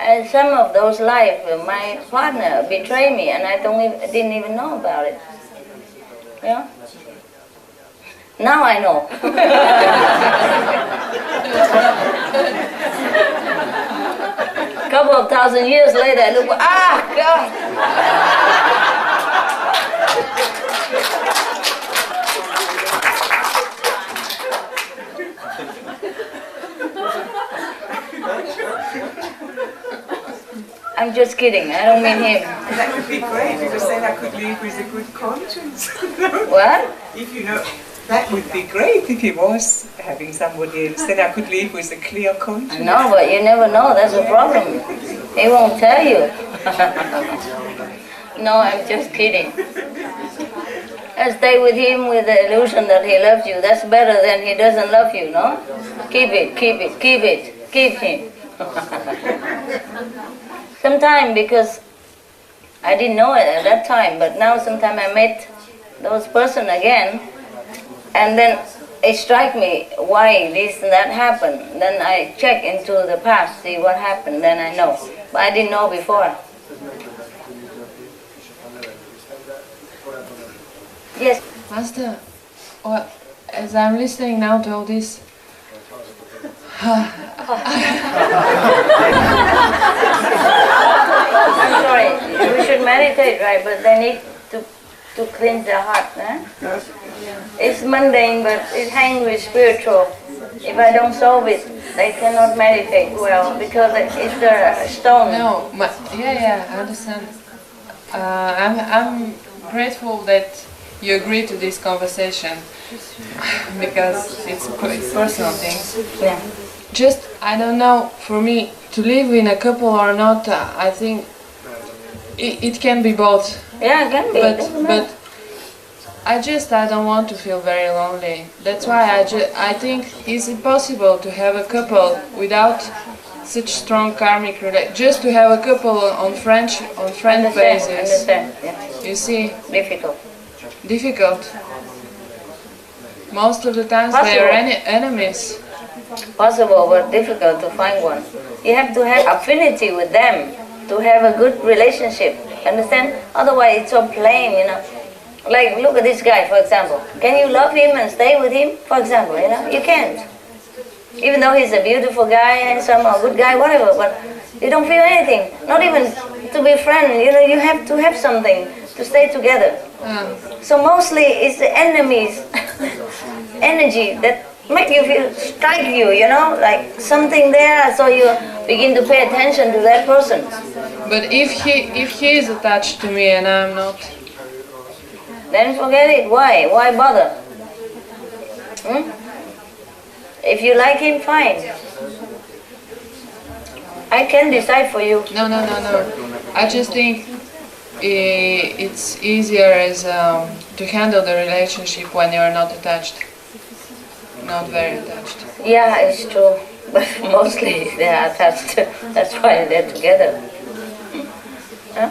And some of those lives, my partner betrayed me, and I didn't even know about it. Yeah? Now I know. A couple of thousand years later, I look, God! I'm just kidding, I don't mean him. That would be great, because then I could live with a good conscience. What? If you know, that would be great if he was having somebody else. Then I could live with a clear conscience. No, but you never know, that's a problem. He won't tell you. No, I'm just kidding. I stay with him with the illusion that he loves you. That's better than he doesn't love you, no? Keep it, keep it, keep it, keep him. Sometime, because I didn't know it at that time, but now sometime I met those person again, and then it strike me why this and that happened. Then I check into the past, see what happened, then I know. But I didn't know before. Yes? Master, well, as I'm listening now to all this, I'm sorry, we should meditate, right? But they need to cleanse their heart. Eh? It's mundane, but it hangs with spiritual. If I don't solve it, they cannot meditate well because it's a stone. No, I understand. I'm grateful that you agree to this conversation because it's personal things. Yeah. Just, I don't know, for me, to live in a couple or not, I think it can be both. Yeah, it can be. But I don't want to feel very lonely. That's why I think it's impossible to have a couple without such strong karmic relation. Just to have a couple on friend basis. Understand, yeah. You see? Difficult. Most of the times they are enemies. Possible, but difficult to find one. You have to have affinity with them to have a good relationship. Understand? Otherwise, it's so plain, you know. Like, look at this guy, for example. Can you love him and stay with him, for example? You know, you can't. Even though he's a beautiful guy, handsome, or good guy, whatever, but you don't feel anything. Not even to be friends. You know, you have to have something to stay together. So mostly it's the enemy's energy that make you feel, strike you, you know, like something there, so you begin to pay attention to that person. But if he is attached to me and I'm not, then forget it. Why? Why bother? If you like him, fine. I can decide for you. No. I just think it's easier as to handle the relationship when you're not attached, not very attached. Yeah, it's true. But mostly they are attached. That's why they're together. Huh?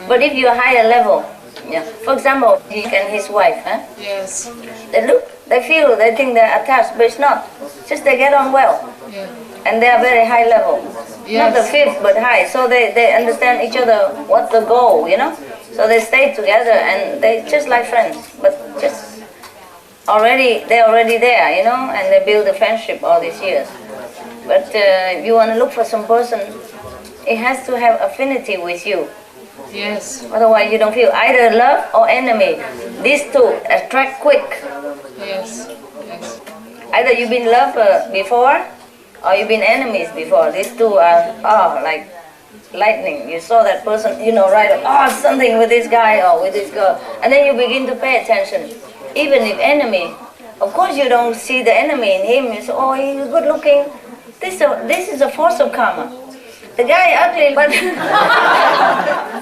But if you're higher level, yeah. For example, he and his wife, huh? Yes. They look, they feel, they think they're attached, but it's not. Just they get on well. Yeah. And they are very high level. Yes. Not the fifth, but high. So they understand each other, what's the goal, you know? So they stay together and they just like friends, but just they're already there, you know, and they build a friendship all these years. But if you want to look for some person, it has to have affinity with you. Yes. Otherwise you don't feel either love or enemy. These two attract quick. Yes. Either you've been loved before or you've been enemies before. These two are like lightning. You saw that person, you know, right, something with this guy or with this girl. And then you begin to pay attention. Even if enemy, of course you don't see the enemy in him. You say, oh, he's good looking. This is a force of karma. The guy ugly, but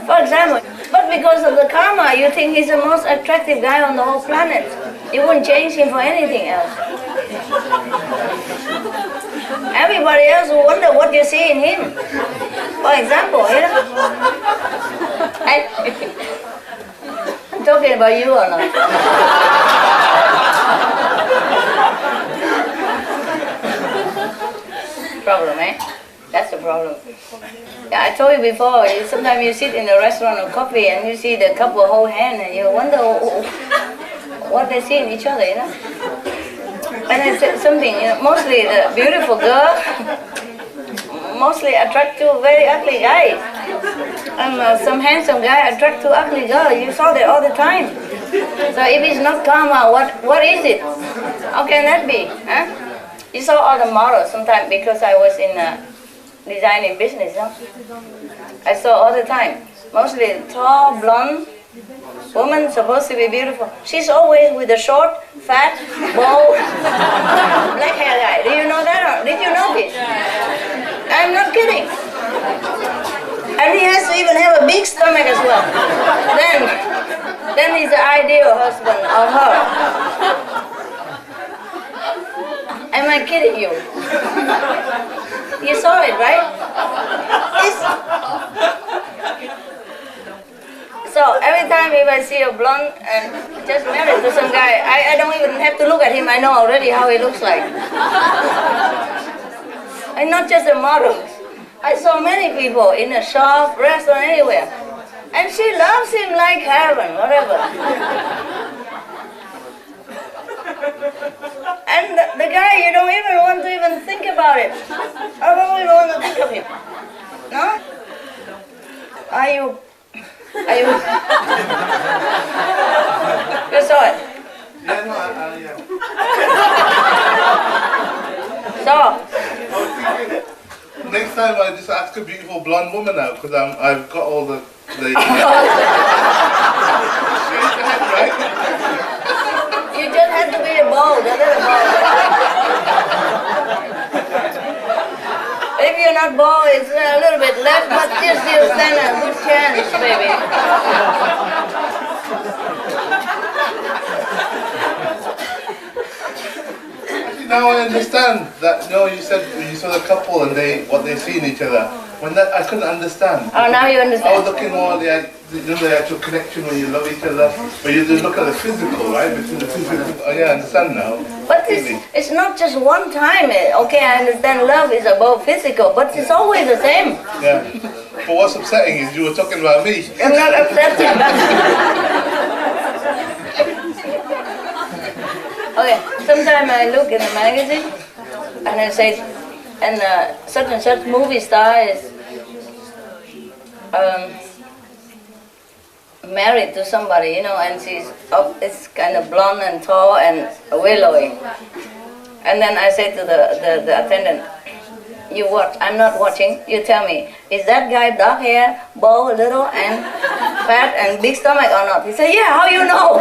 for example, but because of the karma, you think he's the most attractive guy on the whole planet. You wouldn't change him for anything else. Everybody else will wonder what you see in him. For example, you know. I'm talking about you or not? Problem, eh? That's the problem. Yeah, I told you before, sometimes you sit in a restaurant or coffee and you see the couple hold hands and you wonder what they see in each other, you know? And it's something, you know, mostly the beautiful girl mostly attract to very ugly guys. And some handsome guy attract to ugly girl. You saw that all the time. So if it's not karma, what is it? How can that be? Huh? You saw all the models sometimes because I was in designing business. Huh? I saw all the time. Mostly tall, blonde woman supposed to be beautiful. She's always with a short, fat, bald, black hair guy. Do you know that? Or did you notice? I'm not kidding. And he has to even have a big stomach as well. Then he's the ideal husband of her. Am I kidding you? You saw it, right? So every time if I see a blonde and just married to some guy, I don't even have to look at him. I know already how he looks like. And not just a model. I saw many people in a shop, restaurant, anywhere. And she loves him like heaven, whatever. And the guy, you don't even want to even think about it. I don't even want to think of him. No? Are you? You saw it? Yeah, no, yeah. So? Next time I just ask a beautiful blonde woman out because I've got all the right? You just have to be bold, a little bold. If you're not bold, it's a little bit less, but you still stand a good chance, baby. Now I understand that. No, you said you saw the couple and what they see in each other. When that I couldn't understand. Oh, now you understand. I was looking more like the actual connection when you love each other, but you just look at the physical, right? Between the two physical. Oh yeah, I understand now. But it's not just one time. Okay, I understand love is above physical, but it's always the same. Yeah. But what's upsetting is you were talking about me. I'm not upset. Okay, sometimes I look in the magazine and I say, and such and such movie star is married to somebody, you know, and she's up, it's kind of blonde and tall and willowy. And then I say to the attendant, you watch, I'm not watching, you tell me, is that guy dark hair, bald, little, and fat, and big stomach or not? He said, yeah, how you know?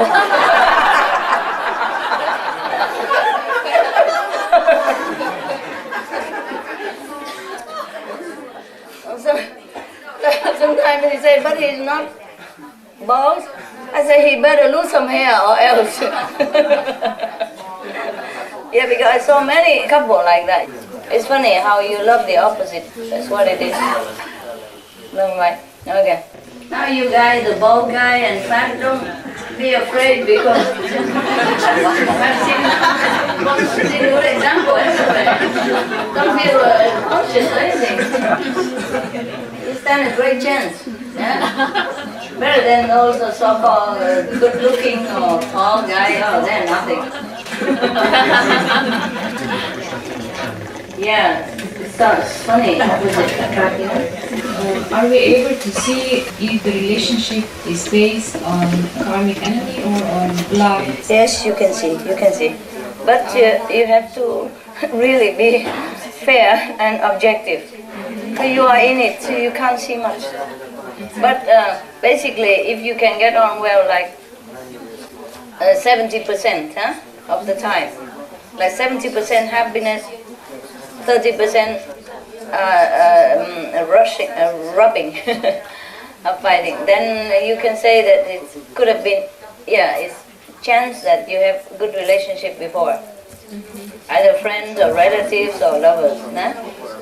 Sometimes he say, but he's not bald. I say, he better lose some hair or else. Yeah, because I saw many couple like that. It's funny how you love the opposite. That's what it is. Never mind. Okay. Now you guys, the bald guy and fat, don't be afraid because I've seen good example everywhere. Don't feel conscious or anything. You stand a great chance. Yeah? Better than those so-called good-looking or tall guy. Oh, they're nothing. Yeah, it sounds funny. Opposite Are we able to see if the relationship is based on karmic energy or on love? Yes, you can see, you can see. But you have to really be fair and objective. You are in it, so you can't see much. But basically, if you can get on well, like 70% of the time, like 70% happiness, 30% rubbing of fighting, then you can say that it could have been, yeah, it's chance that you have good relationship before, either friends or relatives or lovers. Nah?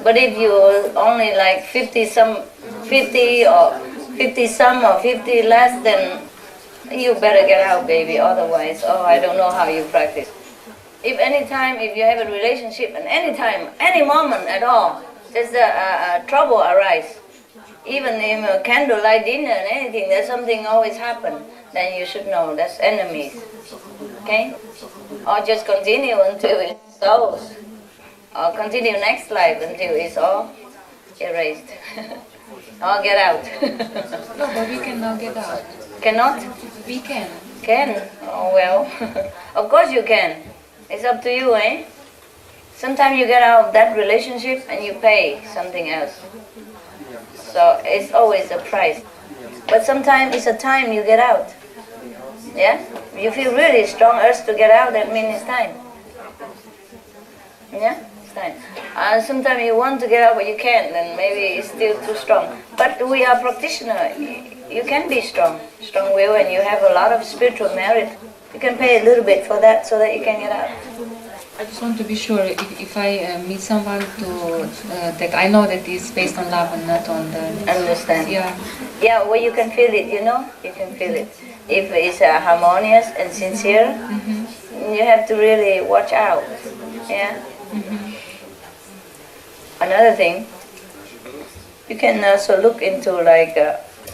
But if you only like 50 some or 50 less, then you better get out, baby. Otherwise, oh, I don't know how you practice. If any time, if you have a relationship, and any time, any moment at all, there's trouble arise. Even in a candlelight dinner and anything, there's something always happen. Then you should know that's enemies. Okay? Or just continue until it's solved. Or continue next life until it's all erased. Or get out. No, but we cannot get out. Cannot? We can. Can? Oh, well. Of course you can. It's up to you, eh? Sometimes you get out of that relationship and you pay something else. So it's always a price. But sometimes it's a time you get out. Yeah? You feel really strong urge to get out, that means it's time. Yeah? It's time. Sometimes you want to get out but you can't, then maybe it's still too strong. But we are practitioners. You can be strong, strong-willed, and you have a lot of spiritual merit. You can pay a little bit for that so that you can get out. I just want to be sure if I meet someone that I know that is based on love and not on the... Understand. Yeah. Yeah, well, you can feel it, you know? You can feel it. If it's harmonious and sincere, you have to really watch out. Yeah? Another thing, you can also look into like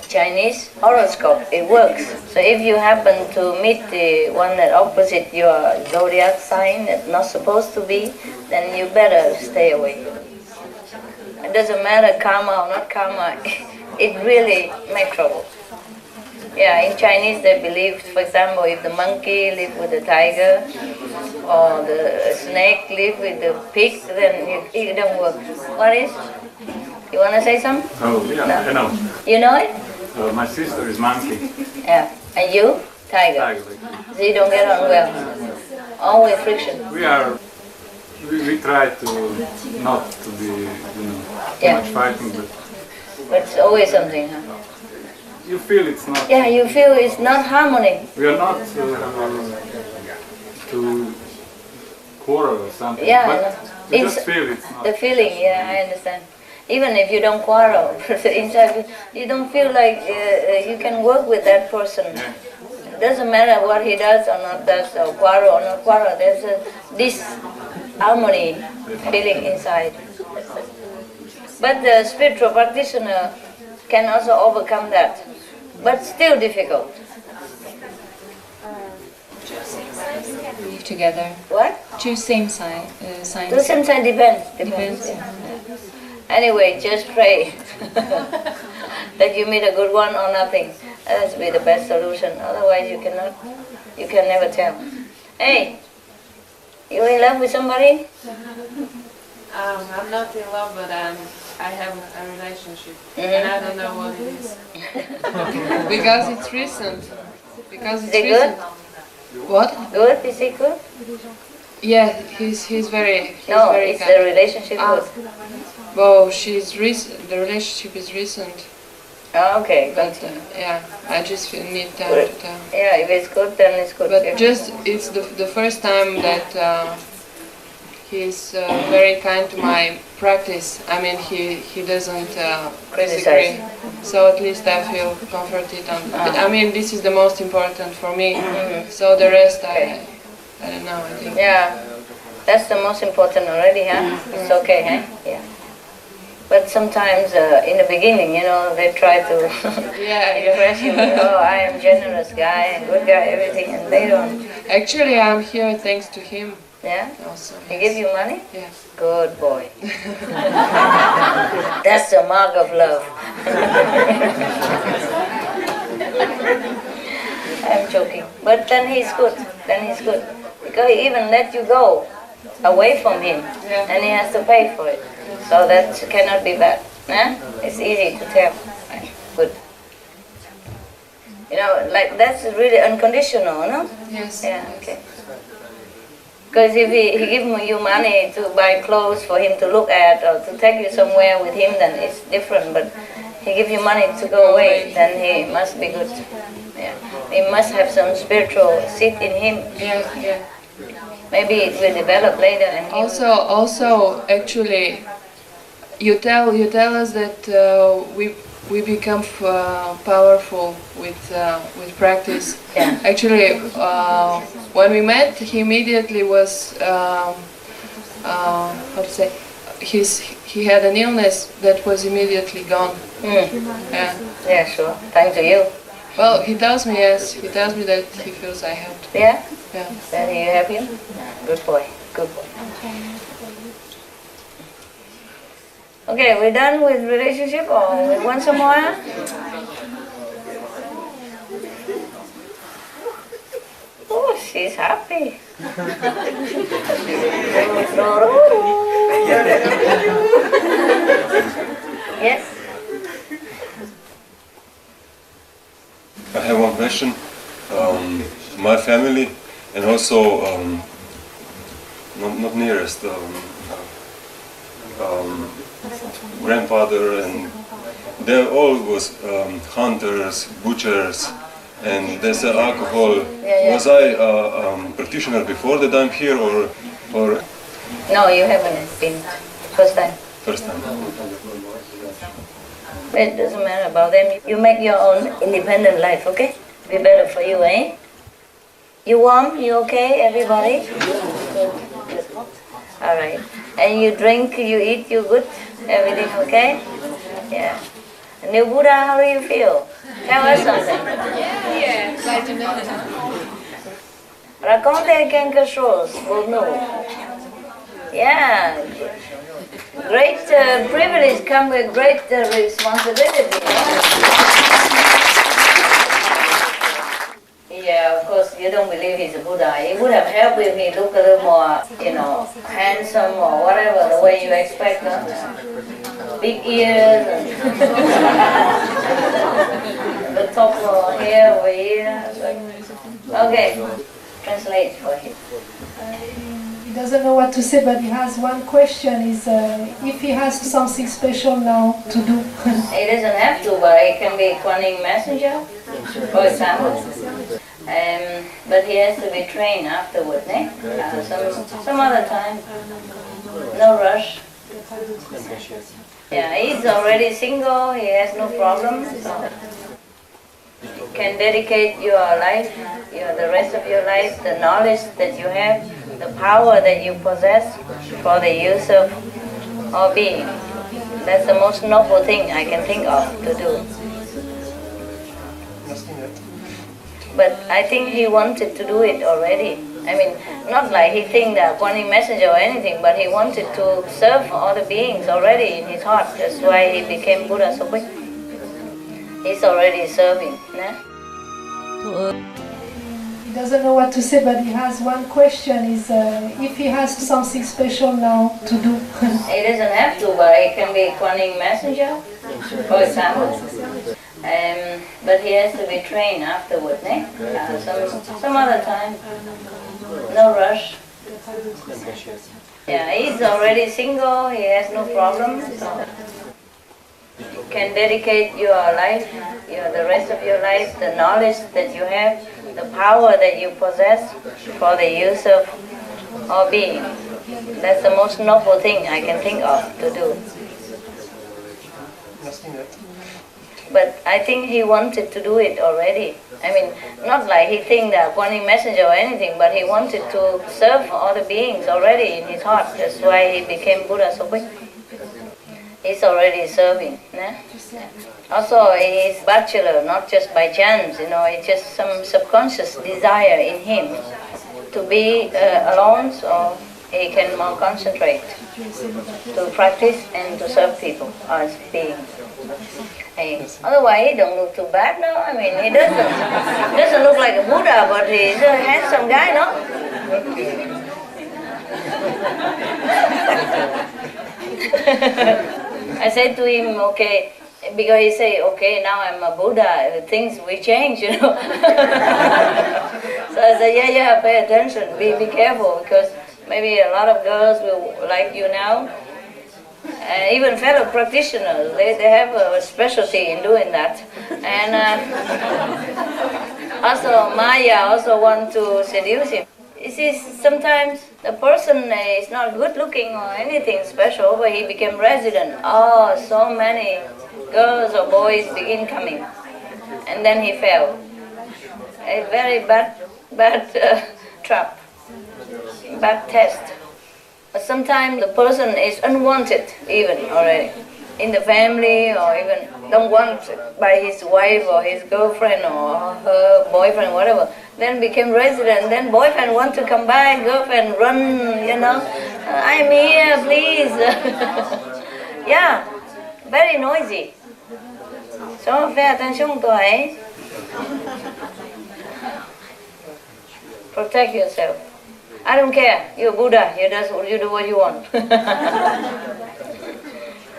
Chinese horoscope. It works. So if you happen to meet the one that opposite your zodiac sign that's not supposed to be, then you better stay away. It doesn't matter karma or not karma, it really makes trouble. Yeah, in Chinese they believe, for example, if the monkey lives with the tiger or the snake lives with the pig, then it don't work. What is? You want to say something? Oh, yeah, no. I know. You know it? My sister is monkey. Yeah. And you? Tiger. So you don't get on well. Always friction. We try to not to be, too much fighting, but it's always something, huh? You feel it's not. Yeah, you feel it's not harmony. We are not to quarrel or something. Yeah, but we it's just feel it's not. The feeling, yeah, I understand. Even if you don't quarrel, inside you don't feel like you can work with that person. It doesn't matter what he does or not does, or quarrel or not quarrel. There's this harmony feeling inside. But the spiritual practitioner can also overcome that, but still difficult. Live together. What? Two same signs. Two same signs depends. Yeah. Anyway, just pray that you meet a good one or nothing. That has to be the best solution. Otherwise, you can never tell. Hey, you in love with somebody? I'm not in love, but I have a relationship, and I don't know what it is. Because it's recent. Because it's recent. What? Good? Is he good? Yeah, he's very. No, very it's kind. the relationship good. Well, she's recent. The relationship is recent. Oh, okay, but yeah, I just need time to tell. Yeah, if it's good, then it's good. But yeah. just it's the first time that he's very kind to my practice. I mean, he doesn't disagree. So at least I feel comforted. I mean, this is the most important for me. So the rest, I don't know. I think. Yeah, that's the most important already, huh? It's okay, huh? Yeah. But sometimes in the beginning, they try to impress you. Oh, I am generous guy, good guy, everything, and they don't. Actually, I'm here thanks to him. Yeah? Also, he give you money? Yeah. Good boy. That's the mark of love. I'm joking. But then he's good. Because he even let you go away from him. And he has to pay for it. So that cannot be bad. It's easy to tell. Good. Like that's really unconditional, no? Yes. Yeah, okay. Because if he gives you money to buy clothes for him to look at or to take you somewhere with him, then it's different. But he gives you money to go away, then he must be good. Yeah. He must have some spiritual seed in him. Yeah. Maybe it will develop later. And also, actually, you tell us that we become powerful with practice. Yeah. Actually, when we met, he immediately was how to say, he had an illness that was immediately gone. Yeah, sure. Thanks to you. Well, he tells me yes. He tells me that he feels I helped. Yeah. Yeah. Then you have him. Good boy. Good boy. Okay, we're done with relationship, or we want some more? Oh, she's happy. Yes? I have one question. My family and also not nearest grandfather, and they all was hunters, butchers, and they sell alcohol. Was I practitioner before that I'm here, or? No, you haven't been. First time. First time. It doesn't matter about them. You make your own independent life, okay? Be better for you, eh? You warm? You okay, everybody? Good. All right. And you drink, you eat, you good? Everything okay? Yeah. New Buddha, how do you feel? Tell us something. Yeah, glad to know. Racconte quelque chose pour nous. Yeah. Great privilege come with great responsibility. Yeah, of course, you don't believe he's a Buddha. It would have helped if he looked a little more, handsome or whatever, the way you expect. Big ears and the top of hair over here. Okay, translate for him. He doesn't know what to say, but he has one question, is if he has something special now to do. He doesn't have to, but he can be Kuan messenger, for example. But he has to be trained afterwards, eh? Some other time. No rush. Yeah, he's already single, he has no problem. So you can dedicate your life, the rest of your life, the knowledge that you have, the power that you possess for the use of all being. That's the most noble thing I can think of to do. But I think he wanted to do it already. I mean, not like he think that Guan messenger or anything, but he wanted to serve all the beings already in his heart. That's why he became Buddha so quick. He's already serving. Nah? He doesn't know what to say, but he has one question, is if he has something special now to do. He doesn't have to, but he can be Guan messenger, for example. But he has to be trained afterward, some other time. No rush. Yeah, he's already single, he has no problem. So you can dedicate your life, the rest of your life, the knowledge that you have, the power that you possess for the use of all being. That's the most noble thing I can think of to do. But I think he wanted to do it already. I mean, not like he think that Guan messenger or anything, but he wanted to serve all the beings already in his heart. That's why he became Buddha so quick. He's already serving. Nah? Also, he's bachelor, not just by chance, it's just some subconscious desire in him to be alone, so he can more concentrate to practice and to serve people as beings. Hey, otherwise, he don't look too bad, no? I mean, he doesn't look like a Buddha, but he's a handsome guy, no? I said to him, okay, because he say, okay, now I'm a Buddha, things will change, So I said, yeah, pay attention, be careful, because maybe a lot of girls will like you now. Even fellow practitioners, they have a specialty in doing that. And also Maya also want to seduce him. You see, sometimes the person is not good looking or anything special, but he became resident. Oh, so many girls or boys begin coming. And then he fell. A very bad trap, bad test. But sometimes the person is unwanted even already in the family, or even don't want by his wife or his girlfriend or her boyfriend, whatever. Then became resident, then boyfriend want to come back, girlfriend run, I'm here, please. Yeah, very noisy. So pay attention to it. Protect yourself. I don't care, you're Buddha, you do what you want.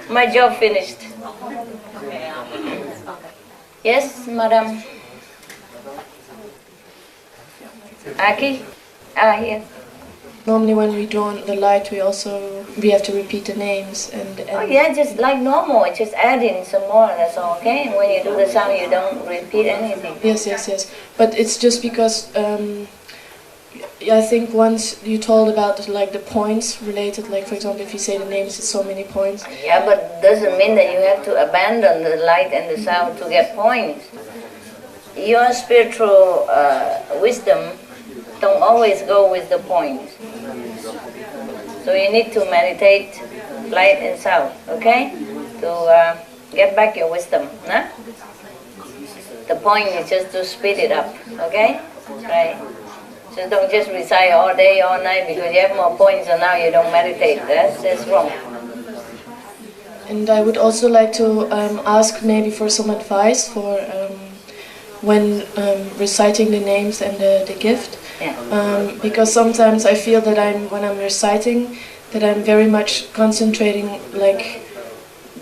My job finished. Yes, madam. Aki? Here. Normally when we draw the light, we have to repeat the names and Oh yeah, just like normal, just add in some more, that's all, okay? When you do the sound, you don't repeat anything. Yes. But it's just because I think once you told about the points related, like for example, if you say the names, it's so many points. Yeah, but doesn't mean that you have to abandon the light and the sound to get points. Your spiritual wisdom don't always go with the points. So you need to meditate light and sound, okay? To get back your wisdom, nah? The point is just to speed it up, okay? Right? So don't just recite all day, all night because you have more points and now you don't meditate. That's wrong. And I would also like to ask maybe for some advice for when reciting the names and the gift. Yeah. Because sometimes I feel that when I'm reciting, that I'm very much concentrating,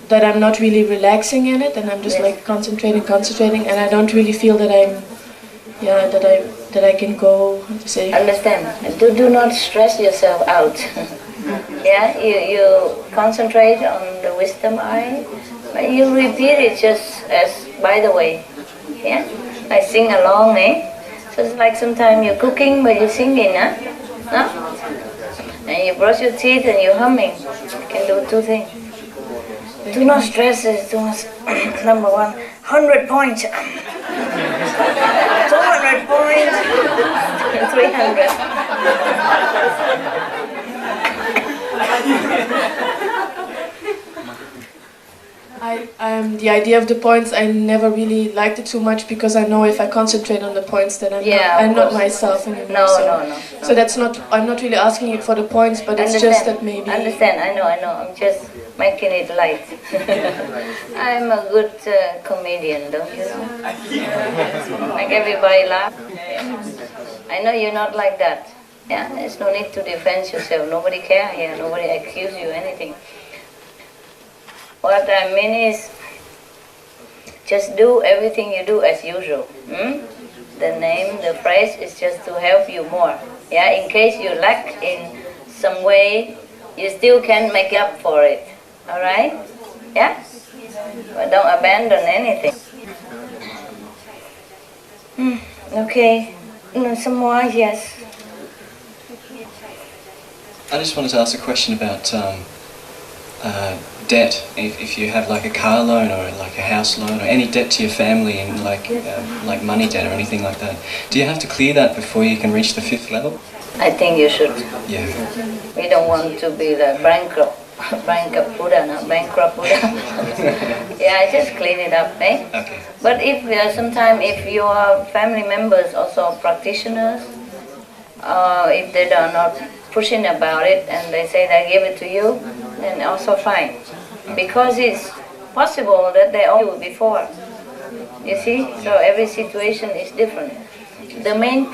that I'm not really relaxing in it, and I'm just concentrating, and I don't really feel that that I can go, how to say. Understand? Do not stress yourself out. Yeah, you concentrate on the wisdom eye, but you repeat it just as by the way. Yeah, like sing along, So it's like sometimes you're cooking but you're singing, No? And you brush your teeth and you're humming. You can do two things. Do not stress it too much. Number one, 100 points. 200 points. 300. The idea of the points, I never really liked it too much because I know if I concentrate on the points, then I'm not myself anymore. No. So that's not. I'm not really asking it for the points, but it's just that maybe. Understand? I know. I'm just making it light. I'm a good comedian, don't you know? Make everybody laugh. I know you're not like that. Yeah, there's no need to defend yourself. Nobody care here. Nobody accuse you anything. What I mean is, just do everything you do as usual. The name, the phrase is just to help you more. Yeah, in case you lack in some way, you still can make up for it. All right? Yeah? But don't abandon anything. Okay. Some more? Yes. I just wanted to ask a question about debt. If you have like a car loan or like a house loan or any debt to your family and like money debt or anything like that, do you have to clear that before you can reach the 5th level? I think you should. Yeah. We don't want to be the bankrupt Buddha, no? Bankrupt Buddha. Yeah, just clean it up, eh? Okay. But if sometimes if your family members also practitioners, if they are not pushing about it and they say they give it to you, then also fine. Because it's possible that they owe you before. You see? So every situation is different. The main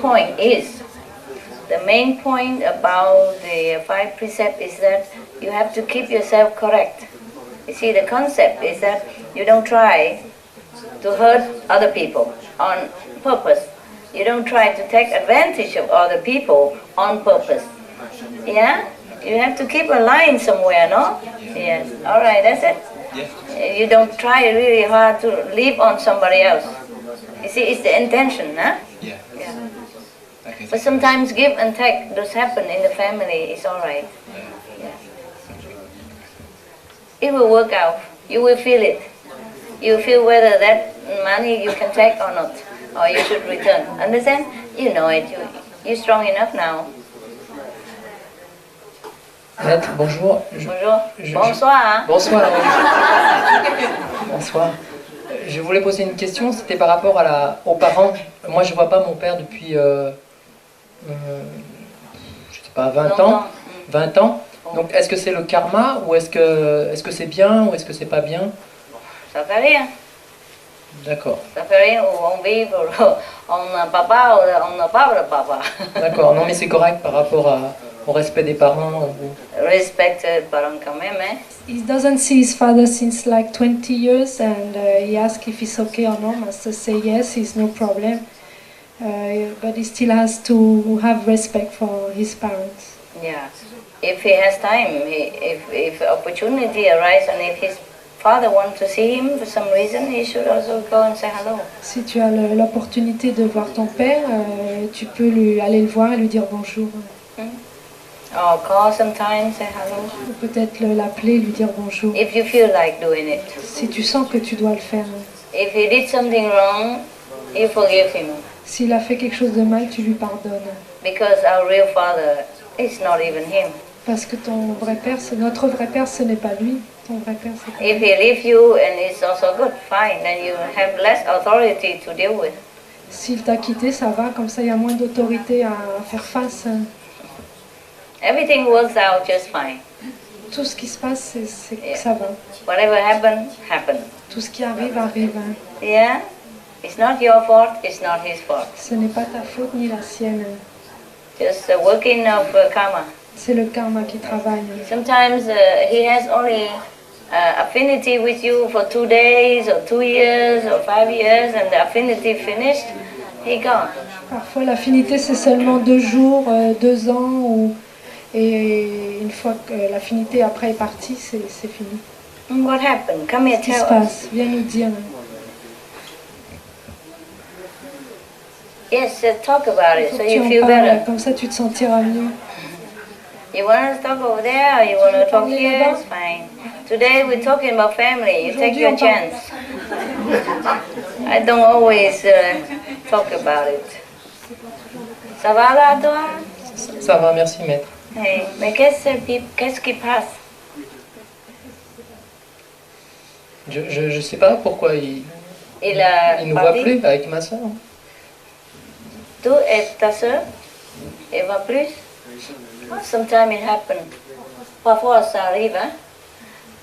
point about the 5 precepts is that you have to keep yourself correct. You see, the concept is that you don't try to hurt other people on purpose. You don't try to take advantage of other people on purpose. Yeah? You have to keep a line somewhere, no? Yes. All right, that's it. Yeah. You don't try really hard to live on somebody else. You see, it's the intention, huh? Yeah. Yeah. Okay. But sometimes give and take does happen in the family. It's all right. Yeah. It will work out. You will feel it. You feel whether that money you can take or not, or you should return. Understand? You know it. You're strong enough now. Maître, bonjour. Bonjour. Bonsoir. Bonsoir. Bonsoir. Je voulais poser une question, c'était par rapport aux parents. Moi, je vois pas mon père depuis, je sais pas, 20 ans. 20 ans. Donc, est-ce que c'est le karma ou est-ce que c'est bien ou est-ce que c'est pas bien? Ça fait rien. D'accord. Ça fait rien, on vit, on a papa, on n'a pas de papa. D'accord, non mais c'est correct par rapport au respect des parents. Respect les parents quand même, hein. He doesn't see his father since like 20 years and he asks if it's okay or not. Master say yes, it's no problem. But he still has to have respect for his parents. Yeah. If he has time, if opportunity arises and if his father wants to see him for some reason, he should also go and say hello. Si tu as l'opportunité de voir ton père, tu peux aller le voir et lui dire bonjour. Or call sometimes, say hello. Ou peut-être l'appeler, lui dire bonjour. If you feel like doing it. Si tu sens que tu dois le faire. If he did something wrong, you forgive him. S'il a fait quelque chose de mal, tu lui pardonnes. Because our real father is not even him. Parce que ton vrai père, notre vrai père, ce n'est pas lui. Ton vrai père, c'est pas If lui. he leaves you and it's also good, fine, then you have less authority to deal with. S'il t'a quitté, ça va, comme ça il y a moins d'autorité à faire face. Everything works out just fine. Tout ce qui se passe, ça va. Whatever happened. Tout ce qui arrive, arrive. Yeah? It's not your fault, it's not his fault. Ce n'est pas ta faute ni la sienne. Just the working of karma. C'est le karma qui travaille. Sometimes he has only affinity with you for 2 days or 2 years or 5 years and the affinity finished, he gone. Parfois l'affinité c'est seulement 2 jours, 2 ans, et une fois que l'affinité après est partie, c'est fini. What happened? Come here, Qu'est-ce qui se tell us. passe? Viens nous dire. Yes, talk about it Faut so que tu you en feel parles, better. comme ça tu te sentiras mieux. You want to talk over there or you want to talk here? It's fine. Today we're talking about family. You take your chance. I don't always talk about it. Ça va là, toi? Ça va, merci maître. Hey, mais qu'est-ce qui passe? Je sais pas pourquoi il nous voit parti? plus avec ma soeur. Tu et ta soeur? Elle va plus? Sometimes it happens. Parfois ça arrive, hein?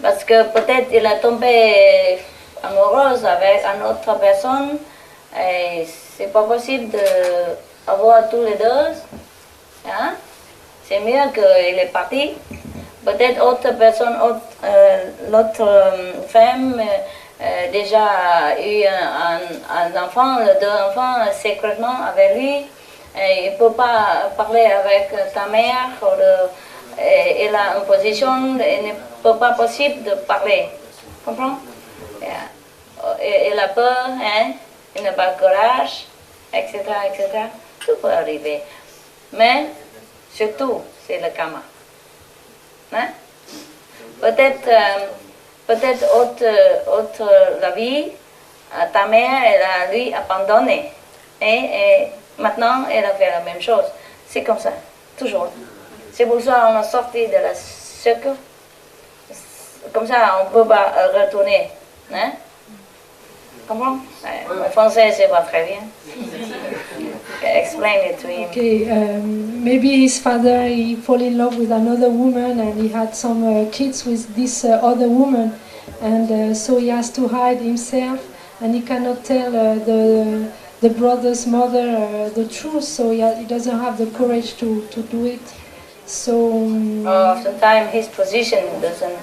Parce que peut-être il a tombé amoureuse avec une autre personne et c'est pas possible d'avoir tous les deux. Hein? C'est mieux qu'il est parti. Peut-être autre personne, l'autre femme déjà eu un enfant, les deux enfants secrètement avec lui. Et il ne peut pas parler avec ta mère. Il a une position, il n'est pas possible de parler. Comprends? Il a peur, hein? Il n'a pas de courage, etc., etc. Tout peut arriver. Mais surtout, c'est le karma. Hein? Peut-être autre la vie, ta mère, elle a lui abandonné. Et maintenant, elle a fait la même chose. C'est comme ça, toujours. C'est pour ça qu'on a sorti de la cercle. Comme ça, on ne peut pas retourner. Hein? Comprends? Le français, c'est pas très bien. Explain it to him. Okay, maybe his father, he fall in love with another woman and he had some kids with this other woman, and so he has to hide himself and he cannot tell the brother's mother the truth, so he doesn't have the courage to do it. So sometimes his position doesn't.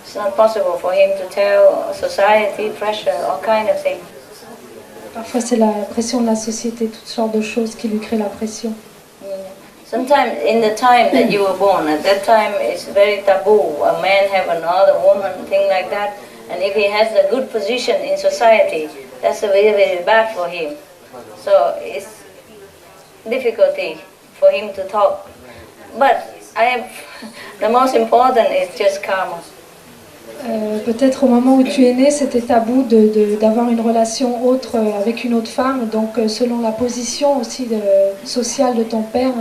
It's not possible for him to tell society, pressure, all kind of things. Parfois c'est la pression de la société, toutes sortes de choses qui lui créent la pression. Sometimes in the time that you were born, at that time it's very taboo. A man have another woman, thing like that. And if he has a good position in society, that's very, very bad for him. So it's difficulty for him to talk. But the most important is just karma. Peut-être au moment où tu es né, c'était tabou d'avoir une relation autre avec une autre femme, donc selon la position aussi sociale de ton père.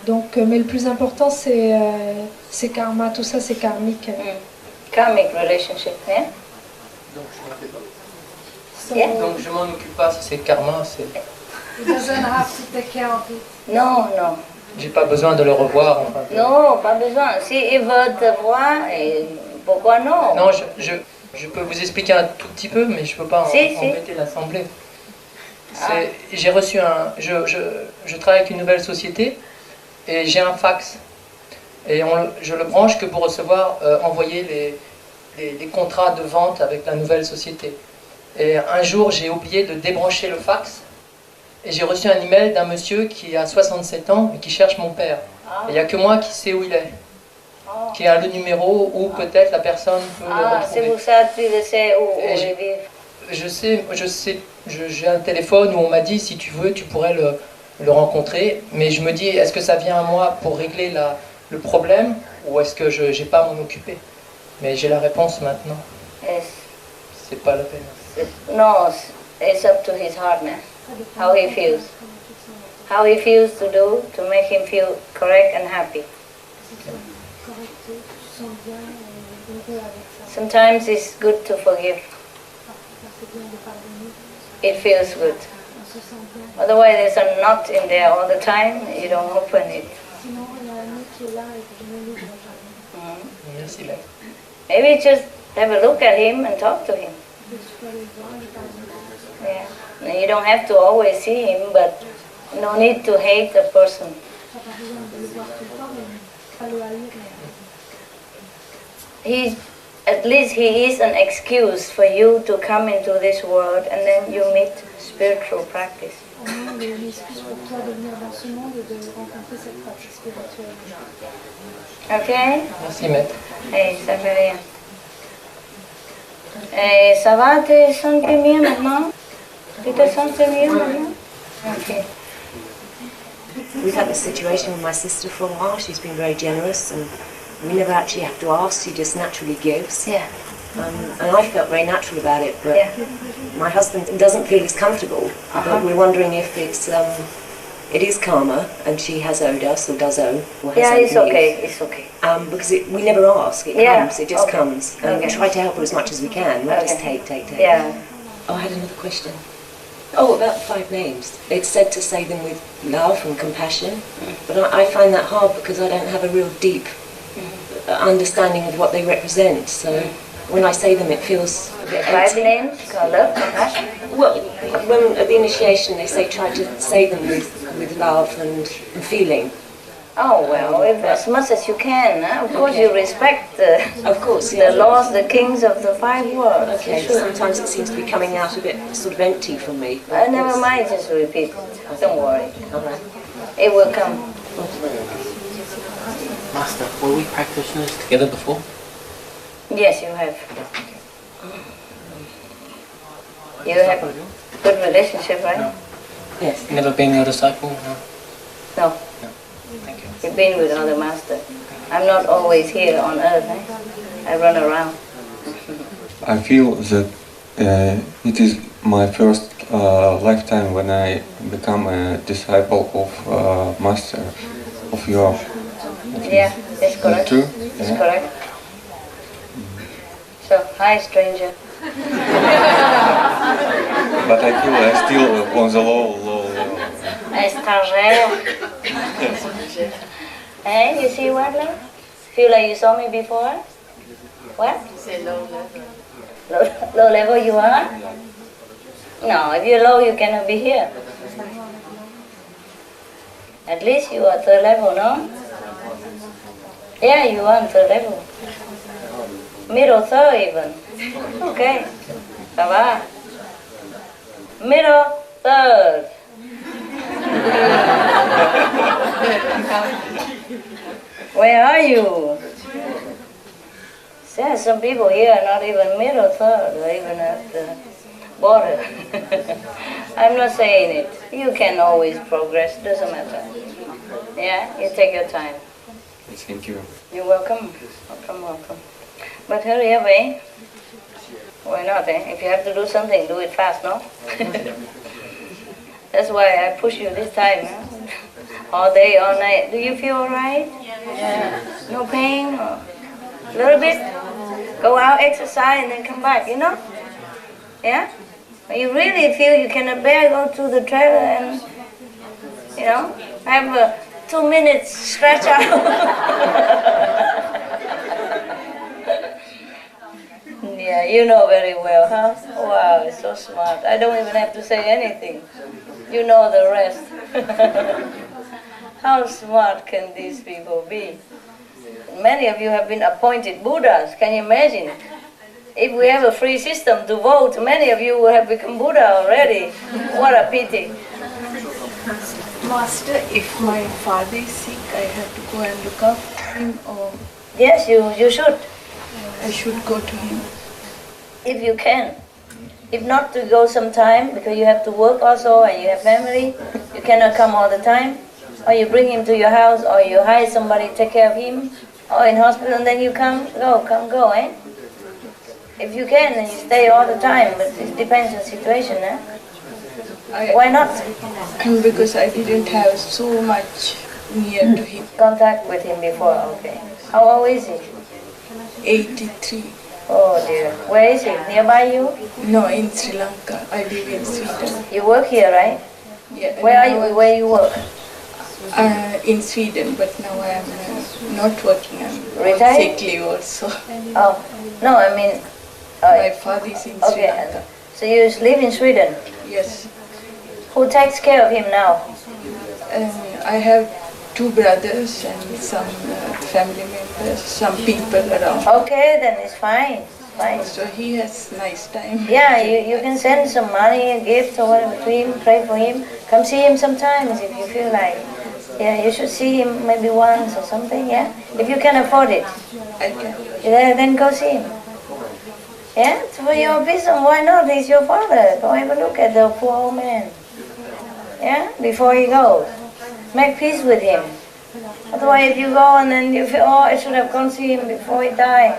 Donc, mais le plus important, c'est karma, tout ça c'est karmique. Karmic relationship, yeah? Donc je m'en occupe pas, si c'est karma, c'est... He doesn't have to take care of it. Non, non. J'ai pas besoin de le revoir. Enfin, non, pas besoin. S'il veut te voir, pourquoi non? Non, je peux vous expliquer un tout petit peu, mais je peux pas embêter l'assemblée. J'ai reçu je travaille avec une nouvelle société et j'ai un fax. Et je le branche que pour recevoir, envoyer les contrats de vente avec la nouvelle société. Et un jour, j'ai oublié de débrancher le fax. Et j'ai reçu un email d'un monsieur qui a 67 ans et qui cherche mon père. Il n'y a que moi qui sais où il est. Qui a le numéro où peut-être la personne peut le retrouver. C'est pour ça que tu le sais où il vit. Je sais, j'ai un téléphone où on m'a dit si tu veux, tu pourrais le rencontrer. Mais je me dis, est-ce que ça vient à moi pour régler le problème ou est-ce que je n'ai pas à m'en occuper? Mais j'ai la réponse maintenant. C'est pas la peine. Non, it's up to his heart, man. How he feels. How he feels to do to make him feel correct and happy. Sometimes it's good to forgive. It feels good. Otherwise there's a knot in there all the time, you don't open it. Maybe just have a look at him and talk to him. Yeah. You don't have to always see him, but no need to hate a person. At least he is an excuse for you to come into this world and then you meet spiritual practice. Okay? Merci, maître. Ça fait rien. Ça va, te sens mieux maintenant? Tu te sens mieux maintenant? Okay. We've had this situation with my sister for a while. She's been very generous and We never actually have to ask, she just naturally gives. Yeah. And I felt very natural about it, but my husband doesn't feel as comfortable. But we're wondering if it is karma, and she has owed us, or does owe. Or has owed it's me. okay, it's okay. Because we never ask, it comes, it just comes. And we try to help her as much as we can, not just take. Yeah. Oh, I had another question. Oh, about the 5 names. It's said to say them with love and compassion, but I find that hard because I don't have a real deep understanding of what they represent. So when I say them, it feels a bit 5 empty. names, love, compassion. Well, when at the initiation they say try to say them with love and feeling. Oh well, as much as you can. Of course, you respect the laws, the kings of the 5 worlds. Okay, Sure. sometimes it seems to be coming out a bit sort of empty for me. Never mind, just repeat. Don't worry. All right. It will come. Master, were we practitioners together before? Yes, you have. You have a good relationship, right? Yes. Never been your disciple? No. No. Thank you. You've been with other master. I'm not always here on earth. I run around. I feel that it is my first lifetime when I become a disciple of master of your. Yeah, that's correct. True? That's correct. So, hi, stranger. But I feel I'm still on the low level. Étranger. Hey, you see what now? Feel like you saw me before? What? Say low level. Low level you are? No, if you're low, you cannot be here. At least you are 3rd level, no? Yeah, you are on 3rd level. Middle 3rd even. Okay. Ça va? Middle 3rd. Where are you? There are some people here are not even middle 3rd, or even at the border. I'm not saying it. You can always progress, doesn't matter. Yeah, you take your time. Thank you. You're welcome. Welcome. But hurry up, eh? Why not, eh? If you have to do something, do it fast, no? That's why I push you this time, huh? All day, all night. Do you feel all right? Yeah. No pain? Or a little bit? Go out, exercise, and then come back, you know? Yeah? When you really feel you cannot bear, go to the trailer and, you know, have a 2 minutes stretch out. Yeah, you know very well, huh? Wow, it's so smart. I don't even have to say anything. You know the rest. How smart can these people be? Many of you have been appointed Buddhas. Can you imagine? If we have a free system to vote, many of you would have become Buddha already. What a pity. Master, if my father is sick, I have to go and look after him, or... Yes, you should. I should go to him. If you can. If not, to go sometime, because you have to work also and you have family. You cannot come all the time. Or you bring him to your house, or you hire somebody to take care of him, or in hospital, and then you come, go, eh? If you can, then you stay all the time, but it depends on the situation, eh? Why not? Because I didn't have so much near to him. Contact with him before, okay. How old is he? 83. Oh dear. Where is he? Nearby you? No, in Sri Lanka. I live in Sweden. You work here, right? Yeah. Where are you? Where you work? In Sweden, but now I am not working. I'm Retired? on sick leave also. Oh, no, I mean... My father is in Sri Lanka. So you live in Sweden? Yes. Who takes care of him now? I have 2 brothers and some family members, some people around. Okay, then it's fine. Fine. So he has nice time. Yeah, you can send some money, a gift or whatever to him, pray for him. Come see him sometimes if you feel like. Yeah, you should see him maybe once or something, yeah? If you can afford it. I can. Yeah, then go see him. Yeah, it's for your business, why not? He's your father. Go have a look at the poor old man. Yeah, before he goes. Make peace with him. Otherwise, you go and then you feel, oh, I should have gone see him before he died.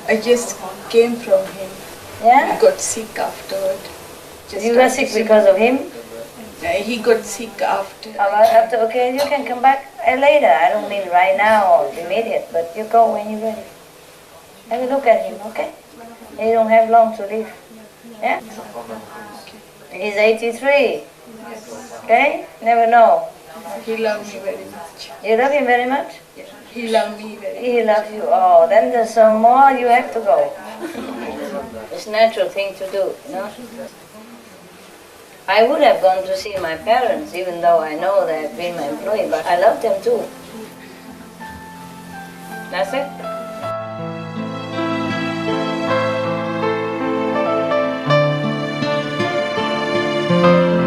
I just came from him. Yeah? He got sick afterward. You got sick because of him? He got sick after. After, okay, you can come back later. I don't mean right now or immediate, but you go when you're ready. Have a look at him, okay? You don't have long to live. Yeah? He's 83. Okay? Never know. He loves me very much. You love him very much? Yeah. He loves me very much. He loves you. Oh, then there's some more you have to go. It's a natural thing to do, you know? I would have gone to see my parents, even though I know they have been my employee, but I love them too. That's it.